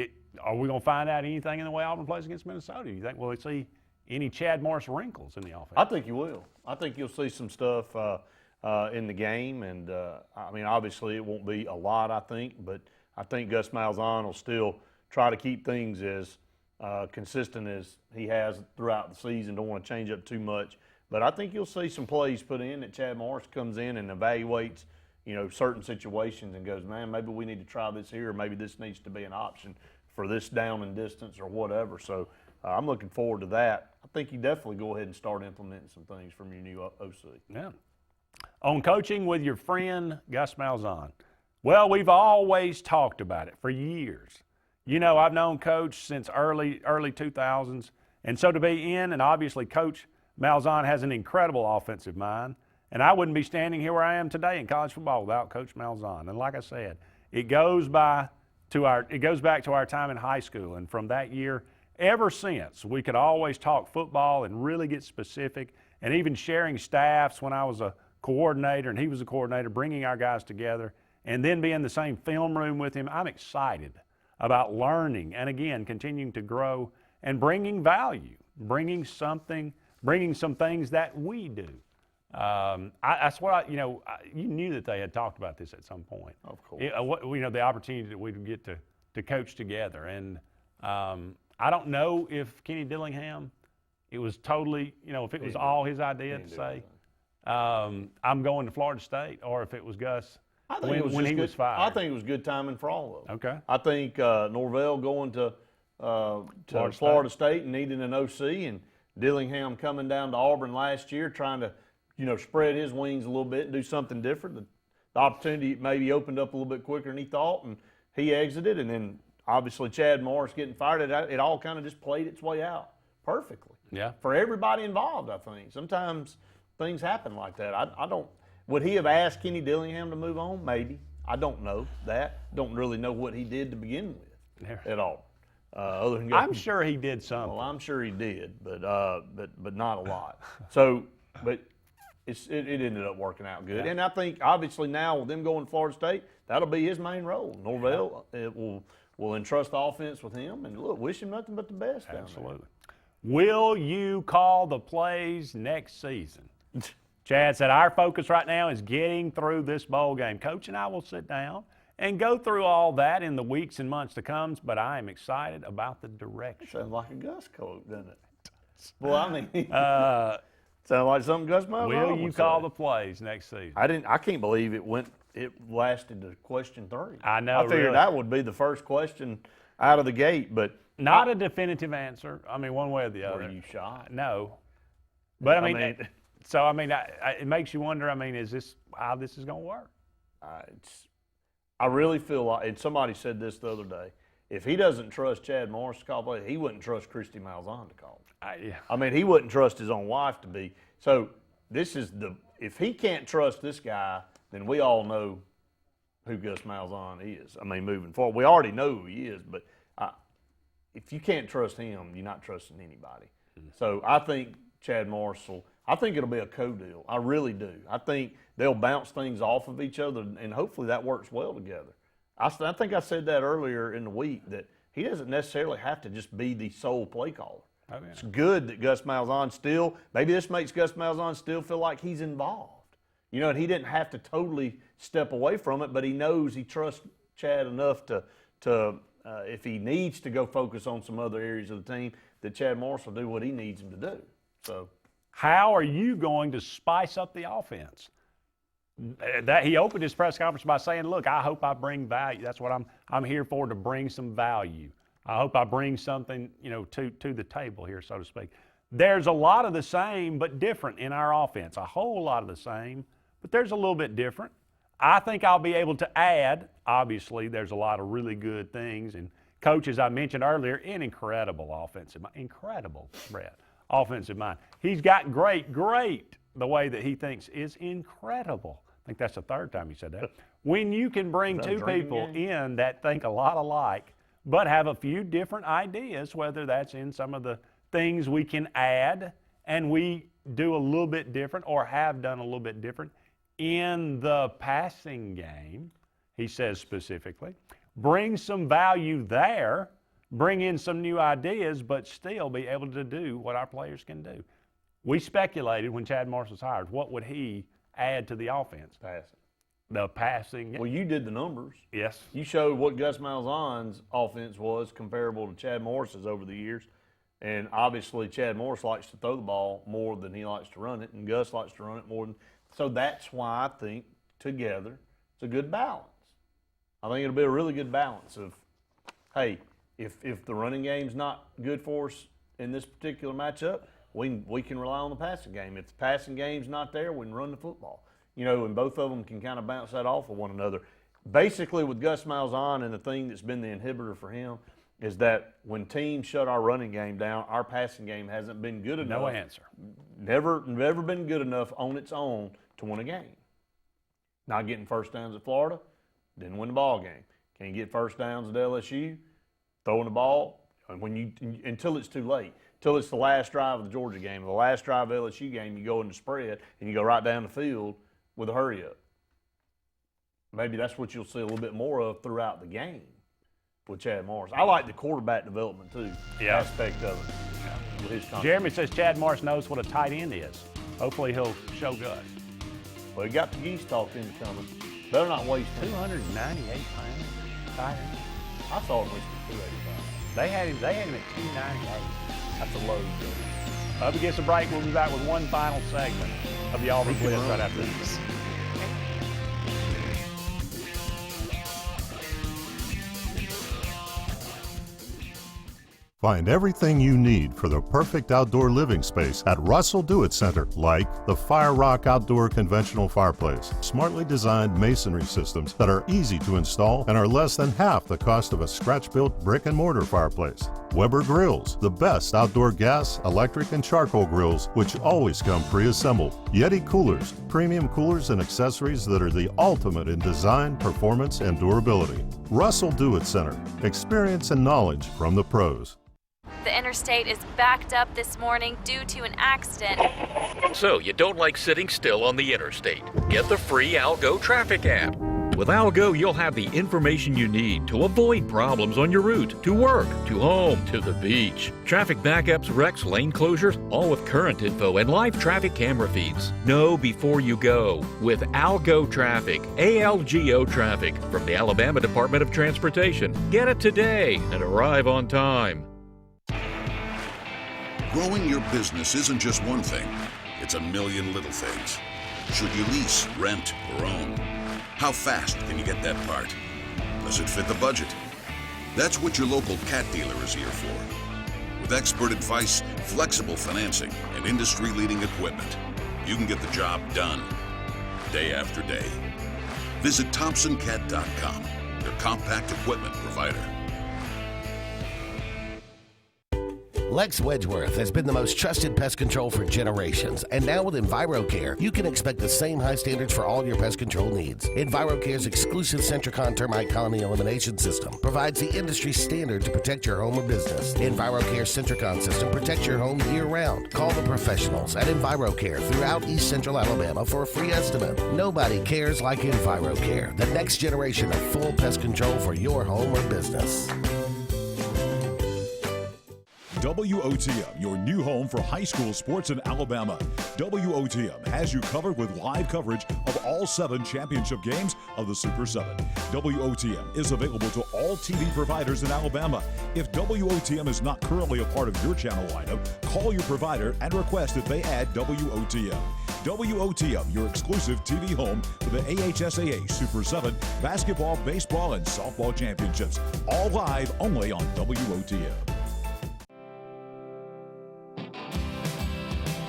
are we going to find out anything in the way Auburn plays against Minnesota? Do you think we'll see any Chad Morris wrinkles in the offense? I think you will. I think you'll see some stuff in the game, and obviously it won't be a lot, I think, but I think Gus Malzahn will still try to keep things as consistent as he has throughout the season. Don't want to change up too much, but I think you'll see some plays put in that Chad Morris comes in and evaluates, certain situations and goes, man, maybe we need to try this here, or maybe this needs to be an option for this down and distance or whatever. So I'm looking forward to that. I think you definitely go ahead and start implementing some things from your new OC. Yeah. On coaching with your friend Gus Malzahn. Well, we've always talked about it for years. I've known Coach since early 2000s, and so to be in, and obviously Coach Malzahn has an incredible offensive mind, and I wouldn't be standing here where I am today in college football without Coach Malzahn. And like I said, it goes back to our time in high school, and from that year, ever since, we could always talk football and really get specific, and even sharing staffs when I was a coordinator and he was a coordinator, bringing our guys together, and then being in the same film room with him. I'm excited about learning and, again, continuing to grow and bringing value, bringing some things that we do. That's what you knew that they had talked about this at some point. Of course. The opportunity that we would get to coach together. And I don't know if Kenny Dillingham, it was totally, if it was all his idea to say, I'm going to Florida State, or if it was Gus when he was fired. I think it was good timing for all of them. Okay. I think Norvell going to Florida State and needing an OC, and Dillingham coming down to Auburn last year trying to, spread his wings a little bit and do something different. The opportunity maybe opened up a little bit quicker than he thought, and he exited. And then obviously Chad Morris getting fired, it all kind of just played its way out perfectly. Yeah. For everybody involved, I think. Sometimes things happen like that. I don't. Would he have asked Kenny Dillingham to move on? Maybe. I don't know that. Don't really know what he did to begin with at all. Other than I'm sure he did something. Well, I'm sure he did, but not a lot. So, but it ended up working out good. Yeah. And I think obviously now with them going to Florida State, that'll be his main role. Norvell will entrust the offense with him, and look, wish him nothing but the best. Absolutely. Will you call the plays next season? Chad said, our focus right now is getting through this bowl game. Coach and I will sit down and go through all that in the weeks and months to come, but I am excited about the direction. Sounds like a Gus quote, doesn't it? Well, I mean, sounds like something Gus Malzahn will would you say. call the plays next season? I can't believe it lasted to question 3. I know, I figured really. that would be the first question out of the gate, but Not a definitive answer. I mean, one way or the other. Were you shocked? No. But, I mean it makes you wonder, I mean, is this how this is going to work? I really feel like, and somebody said this the other day, if he doesn't trust Chad Morris to call plays, he wouldn't trust Christy Malzahn to call. Yeah. I mean, he wouldn't trust his own wife to be. So if he can't trust this guy, then we all know who Gus Malzahn is. I mean, moving forward, we already know who he is, but if you can't trust him, you're not trusting anybody. So I think Chad Morris I think it'll be a co-deal. I really do. I think they'll bounce things off of each other, and hopefully that works well together. I think I said that earlier in the week, that he doesn't necessarily have to just be the sole play caller. Oh, yeah. It's good that Gus Malzahn maybe this makes Gus Malzahn still feel like he's involved. You know, and he didn't have to totally step away from it, but he knows he trusts Chad enough to if he needs to go focus on some other areas of the team, that Chad Morris will do what he needs him to do. So, how are you going to spice up the offense? That he opened his press conference by saying, "Look, I hope I bring value. That's what I'm here for, to bring some value. I hope I bring something, to the table here, so to speak." There's a lot of the same but different in our offense. A whole lot of the same, but there's a little bit different. I think I'll be able to add. Obviously, there's a lot of really good things, and Coach, as I mentioned earlier, an incredible offensive mind. Incredible, Brett, offensive mind. He's got great. The way that he thinks is incredible. I think that's the third time he said that. When you can bring two people in that think a lot alike, but have a few different ideas, whether that's in some of the things we can add and we do a little bit different or have done a little bit different in the passing game, he says specifically, bring some value there, bring in some new ideas, but still be able to do what our players can do. We speculated when Chad Morris was hired, what would he add to the offense? Passing. The passing. Well, you did the numbers. Yes. You showed what Gus Malzahn's offense was comparable to Chad Morris's over the years. And obviously Chad Morris likes to throw the ball more than he likes to run it, and Gus likes to run it more than. So that's why I think together it's a good balance. I think it'll be a really good balance of, hey, if the running game's not good for us in this particular matchup, we can rely on the passing game. If the passing game's not there, we can run the football. And both of them can kind of bounce that off of one another. Basically, with Gus Malzahn, and the thing that's been the inhibitor for him is that when teams shut our running game down, our passing game hasn't been good enough. No answer. Never been good enough on its own to win a game. Not getting first downs at Florida, didn't win the ball game. Can't get first downs at LSU, throwing the ball until it's too late. Until it's the last drive of the Georgia game, or the last drive of the LSU game, you go in the spread and you go right down the field with a hurry up. Maybe that's what you'll see a little bit more of throughout the game with Chad Morris. I like the quarterback development too, aspect of it. With his content. Jeremy says Chad Morris knows what a tight end is. Hopefully he'll show Gus. Well, he got the geese talked into coming. Better not waste 298 pounds. Tight end. I saw him listed 285. They had him at 298. That's a low. Up against the break, we'll be back with one final segment of the Auburn Blitz right after this. Find everything you need for the perfect outdoor living space at Russell Do-It Center, like the Fire Rock Outdoor Conventional Fireplace. Smartly designed masonry systems that are easy to install and are less than half the cost of a scratch-built brick and mortar fireplace. Weber Grills, the best outdoor gas, electric, and charcoal grills, which always come pre-assembled. Yeti Coolers, premium coolers and accessories that are the ultimate in design, performance, and durability. Russell Do-It Center, experience and knowledge from the pros. The interstate is backed up this morning due to an accident. So you don't like sitting still on the interstate? Get the free Algo traffic app. With Algo, you'll have the information you need to avoid problems on your route to work, to home, to the beach. Traffic backups, wrecks, lane closures, all with current info and live traffic camera feeds. Know before you go with Algo Traffic, ALGO Traffic from the Alabama Department of Transportation. Get it today and arrive on time. Growing your business isn't just one thing, it's a million little things. Should you lease, rent, or own? How fast can you get that part? Does it fit the budget? That's what your local Cat dealer is here for. With expert advice, flexible financing, and industry-leading equipment, you can get the job done day after day. Visit ThompsonCat.com, your compact equipment provider. Lex Wedgeworth has been the most trusted pest control for generations, and now with EnviroCare, you can expect the same high standards for all your pest control needs. EnviroCare's exclusive Centricon termite colony elimination system provides the industry standard to protect your home or business. EnviroCare's Centricon system protects your home year-round. Call the professionals at EnviroCare throughout East Central Alabama for a free estimate. Nobody cares like EnviroCare, the next generation of full pest control for your home or business. WOTM, your new home for high school sports in Alabama. WOTM has you covered with live coverage of all 7 championship games of the Super 7. WOTM is available to all TV providers in Alabama. If WOTM is not currently a part of your channel lineup, call your provider and request that they add WOTM. WOTM, your exclusive TV home for the AHSAA Super 7 basketball, baseball, and softball championships. All live only on WOTM.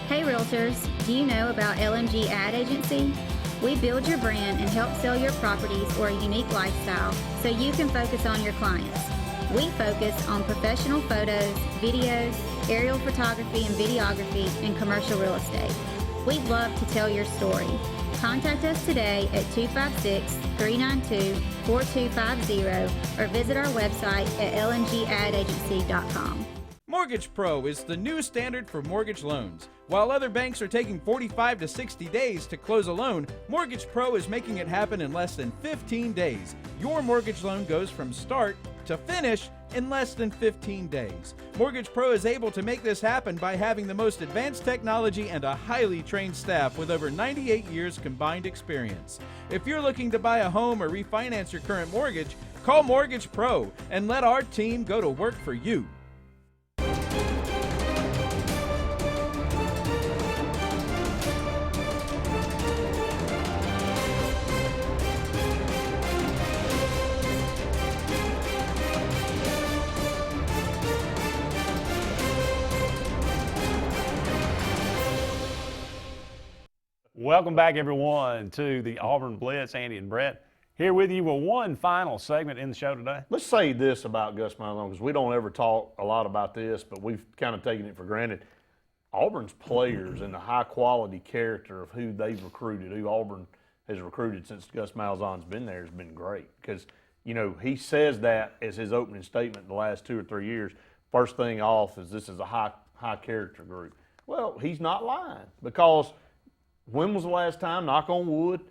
Hey Realtors, do you know about LMG Ad Agency? We build your brand and help sell your properties or a unique lifestyle so you can focus on your clients. We focus on professional photos, videos, aerial photography and videography, and commercial real estate. We'd love to tell your story. Contact us today at 256-392-4250 or visit our website at lmgadagency.com. Mortgage Pro is the new standard for mortgage loans. While other banks are taking 45 to 60 days to close a loan, Mortgage Pro is making it happen in less than 15 days. Your mortgage loan goes from start to finish in less than 15 days. Mortgage Pro is able to make this happen by having the most advanced technology and a highly trained staff with over 98 years combined experience. If you're looking to buy a home or refinance your current mortgage, call Mortgage Pro and let our team go to work for you. Welcome back, everyone, to the Auburn Blitz. Andy and Brett here with you with one final segment in the show today. Let's say this about Gus Malzahn, because we don't ever talk a lot about this, but we've kind of taken it for granted. Auburn's players and the high-quality character of who they've recruited, who Auburn has recruited since Gus Malzahn's been there, has been great. Because, you know, he says that as his opening statement the last 2 or 3 years. First thing off is this is a high-character group. Well, he's not lying, because when was the last time, knock on wood,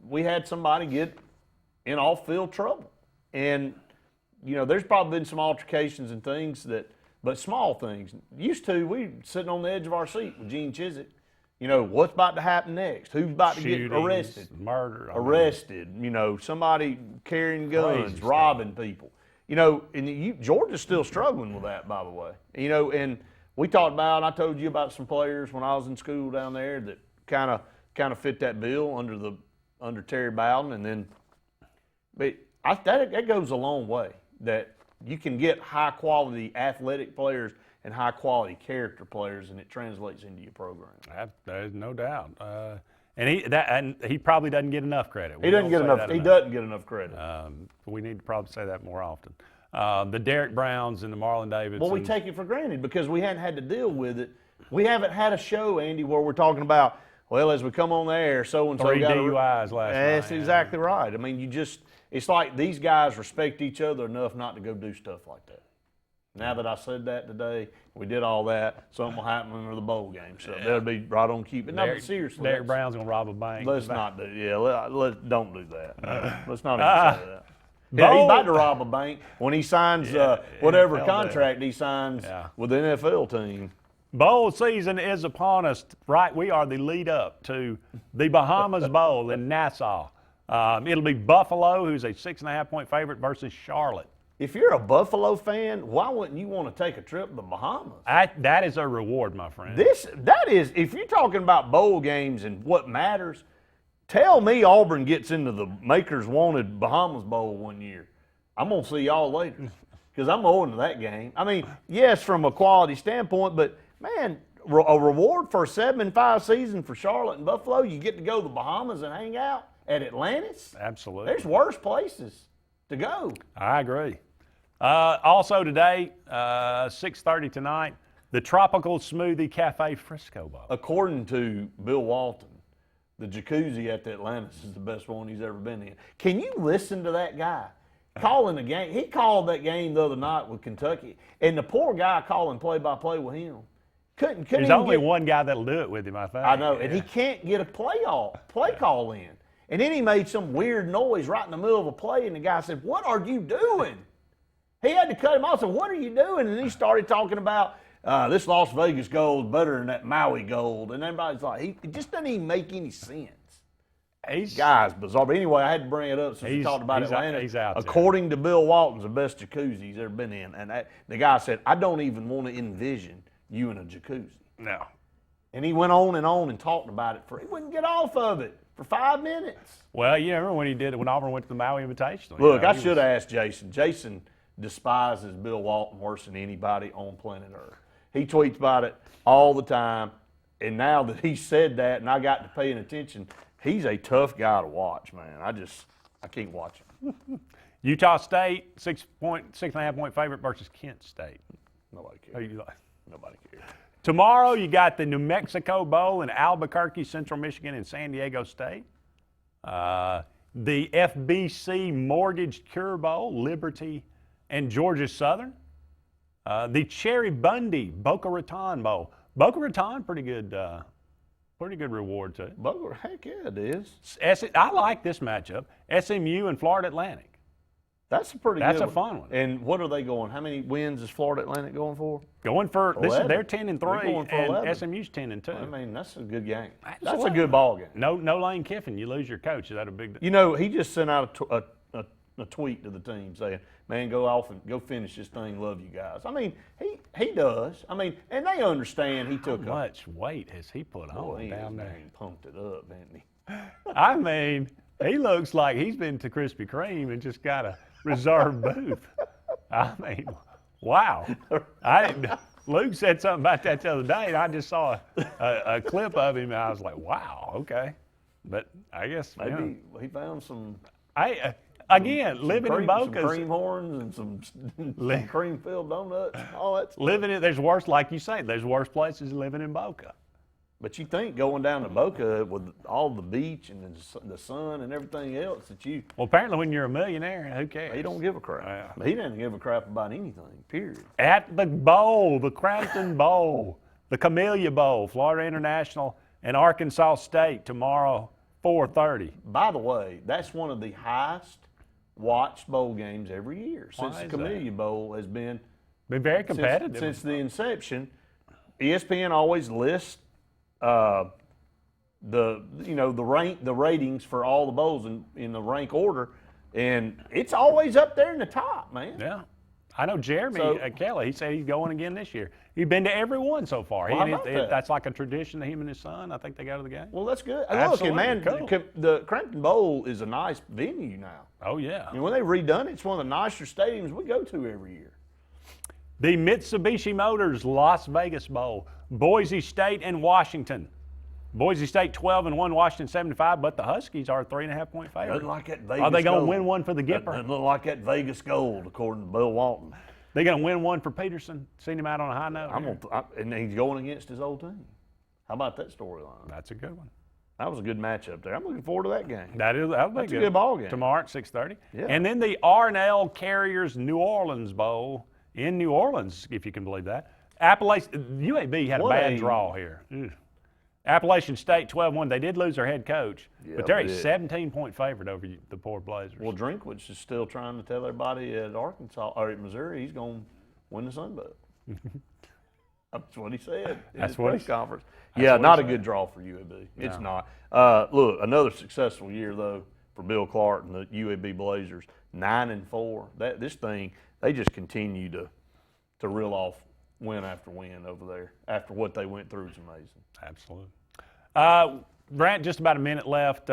we had somebody get in off-field trouble? And, you know, there's probably been some altercations and things that, but small things. Used to, we sitting on the edge of our seat with Gene Chizik. You know, what's about to happen next? Who's about to get arrested? Murder. Arrested. You know, somebody carrying guns, robbing people. You know, and Georgia's still struggling with that, by the way. You know, and we talked about, I told you about some players when I was in school down there that kind of fit that bill under Terry Bowden, and then, but that goes a long way. That you can get high quality athletic players and high quality character players, and it translates into your program. There's no doubt. And he probably doesn't get enough credit. He doesn't get enough. He doesn't get enough credit. We need to probably say that more often. The Derek Browns and the Marlon Davidsons. Well, we take it for granted because we hadn't had to deal with it. We haven't had a show, Andy, where we're talking about, well, as we come on the air, so-and-so got 3 DUIs last night. That's exactly right. I mean, it's like these guys respect each other enough not to go do stuff like that. Now that I said that today, we did all that, something will happen under the bowl game. So that'll be right on cue. But no, but seriously. Derek Brown's going to rob a bank. Let's not do don't do that. Let's not even say that. Yeah, he's about to rob a bank when he signs whatever contract he signs with the NFL team. Bowl season is upon us, right? We are the lead up to the Bahamas Bowl in Nassau. It'll be Buffalo, who's a 6.5-point favorite, versus Charlotte. If you're a Buffalo fan, why wouldn't you want to take a trip to the Bahamas? That is a reward, my friend. That is, if you're talking about bowl games and what matters, tell me Auburn gets into the Makers Wanted Bahamas Bowl one year. I'm going to see y'all later because I'm going to that game. I mean, yes, from a quality standpoint, but, man, a reward for a 7-5 season for Charlotte and Buffalo, you get to go to the Bahamas and hang out at Atlantis. Absolutely. There's worse places to go. I agree. Also today, 6:30 tonight, the Tropical Smoothie Cafe Frisco Bowl. According to Bill Walton, the jacuzzi at the Atlantis is the best one he's ever been in. Can you listen to that guy calling the game? He called that game the other night with Kentucky, and the poor guy calling play-by-play with him couldn't There's only one guy that'll do it with him, I think. I know, and he can't get a play call in. And then he made some weird noise right in the middle of a play, and the guy said, "What are you doing?" He had to cut him off. So what are you doing? And then he started talking about this Las Vegas gold is better than that Maui gold. And everybody's like, it just doesn't even make any sense. Guy's bizarre. But anyway, I had to bring it up since we talked about Atlanta. He's out According to Bill Walton, the best jacuzzi he's ever been in. And the guy said, I don't even want to envision you in a jacuzzi. No. And he went on and talked about it. He wouldn't get off of it for 5 minutes. Well, you remember when he did it when Auburn went to the Maui Invitational. Look, I should have asked Jason. Jason despises Bill Walton worse than anybody on planet Earth. He tweets about it all the time, and now that he said that and I got to paying attention, he's a tough guy to watch, man. I can't watch him. Utah State, 6.5-point favorite versus Kent State. Nobody cares. Nobody cares. Tomorrow you got the New Mexico Bowl in Albuquerque, Central Michigan, and San Diego State. The FBC Mortgage Cure Bowl, Liberty and Georgia Southern. The Cherry Bundy Boca Raton Bowl. Boca Raton, pretty good reward to it. Boca, heck yeah, it is. I like this matchup. SMU and Florida Atlantic. That's a pretty That's good a fun one. And what are they going? How many wins is Florida Atlantic going for? Going for 11. They're 10-3, and 11. SMU's 10-2. I mean, that's a good game. That's a good ball game. No Lane Kiffin, you lose your coach. Is that a big deal? You know, he just sent out a tweet to the team saying, "Man, go off and go finish this thing. Love you guys." I mean, he does. I mean, and they understand he took How much weight has he put on down there? He pumped it up, didn't he? I mean, he looks like he's been to Krispy Kreme and just got a reserved booth. I mean, wow. Luke said something about that the other day, and I just saw a clip of him, and I was like, wow, okay. But I guess maybe he found some. Living in Boca, some cream horns and some cream-filled donuts. All that stuff. There's worse, like you say, there's worse places living in Boca. But you think going down to Boca with all the beach and the sun and everything else that you... Well, apparently when you're a millionaire, who cares? He don't give a crap. Yeah. He doesn't give a crap about anything, period. At the bowl, the Crampton Bowl, the Camellia Bowl, Florida International and Arkansas State tomorrow, 4:30. By the way, that's one of the highest watched bowl games every year since the Camellia Bowl has been very competitive. Since the inception. ESPN always lists the ratings for all the bowls in the rank order, and it's always up there in the top, man. Yeah, I know Jeremy Kelly. He said he's going again this year. He's been to every one so far. That's like a tradition to him and his son. I think they go to the game. Well, that's good. Absolutely. Look, man, cool. The Crampton Bowl is a nice venue now. Oh yeah. And when they redone it, it's one of the nicer stadiums we go to every year. The Mitsubishi Motors Las Vegas Bowl, Boise State and Washington. Boise State 12-1, Washington 75, but the Huskies are a 3.5-point favorite. Doesn't like that Vegas Are they going to gold. win one for the Gipper? Doesn't look like that Vegas gold, according to Bill Walton. They going to win one for Peterson? Seen him out on a high note? And he's going against his old team. How about that storyline? That's a good one. That was a good matchup there. I'm looking forward to that game. That'll be a good ball game. Tomorrow at 6:30. Yeah. And then the R&L Carriers New Orleans Bowl in New Orleans, if you can believe that. UAB had a bad draw here. Ugh. Appalachian State 12-1. They did lose their head coach, but they're a 17-point favorite over the poor Blazers. Well, Drinkwitz is still trying to tell everybody at Arkansas or at Missouri he's going to win the Sun Belt. That's what he said in his press conference. Yeah, not a good draw for UAB. It's not. Look, another successful year though for Bill Clark and the UAB Blazers. 9-4. This thing, they just continue to reel off win after win over there. After what they went through is amazing. Absolutely. Brant, just about a minute left.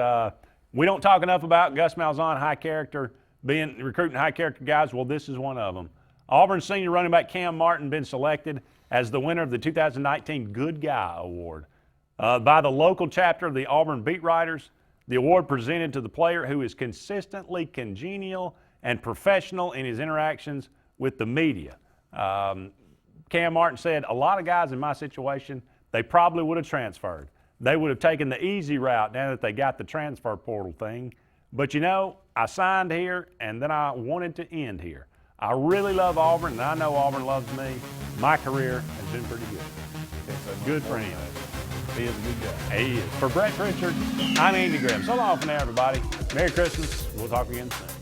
We don't talk enough about Gus Malzahn, high character, recruiting high character guys. Well, this is one of them. Auburn senior running back Cam Martin been selected as the winner of the 2019 Good Guy Award by the local chapter of the Auburn Beat Writers. The award presented to the player who is consistently congenial and professional in his interactions with the media. Cam Martin said, a lot of guys in my situation, they probably would have transferred. They would have taken the easy route now that they got the transfer portal thing. But you know, I signed here and then I wanted to end here. I really love Auburn and I know Auburn loves me. My career has been pretty good. Good for him. He is a good guy. He is. For Brett Pritchard, I'm Andy Graham. So long for now, everybody. Merry Christmas. We'll talk again soon.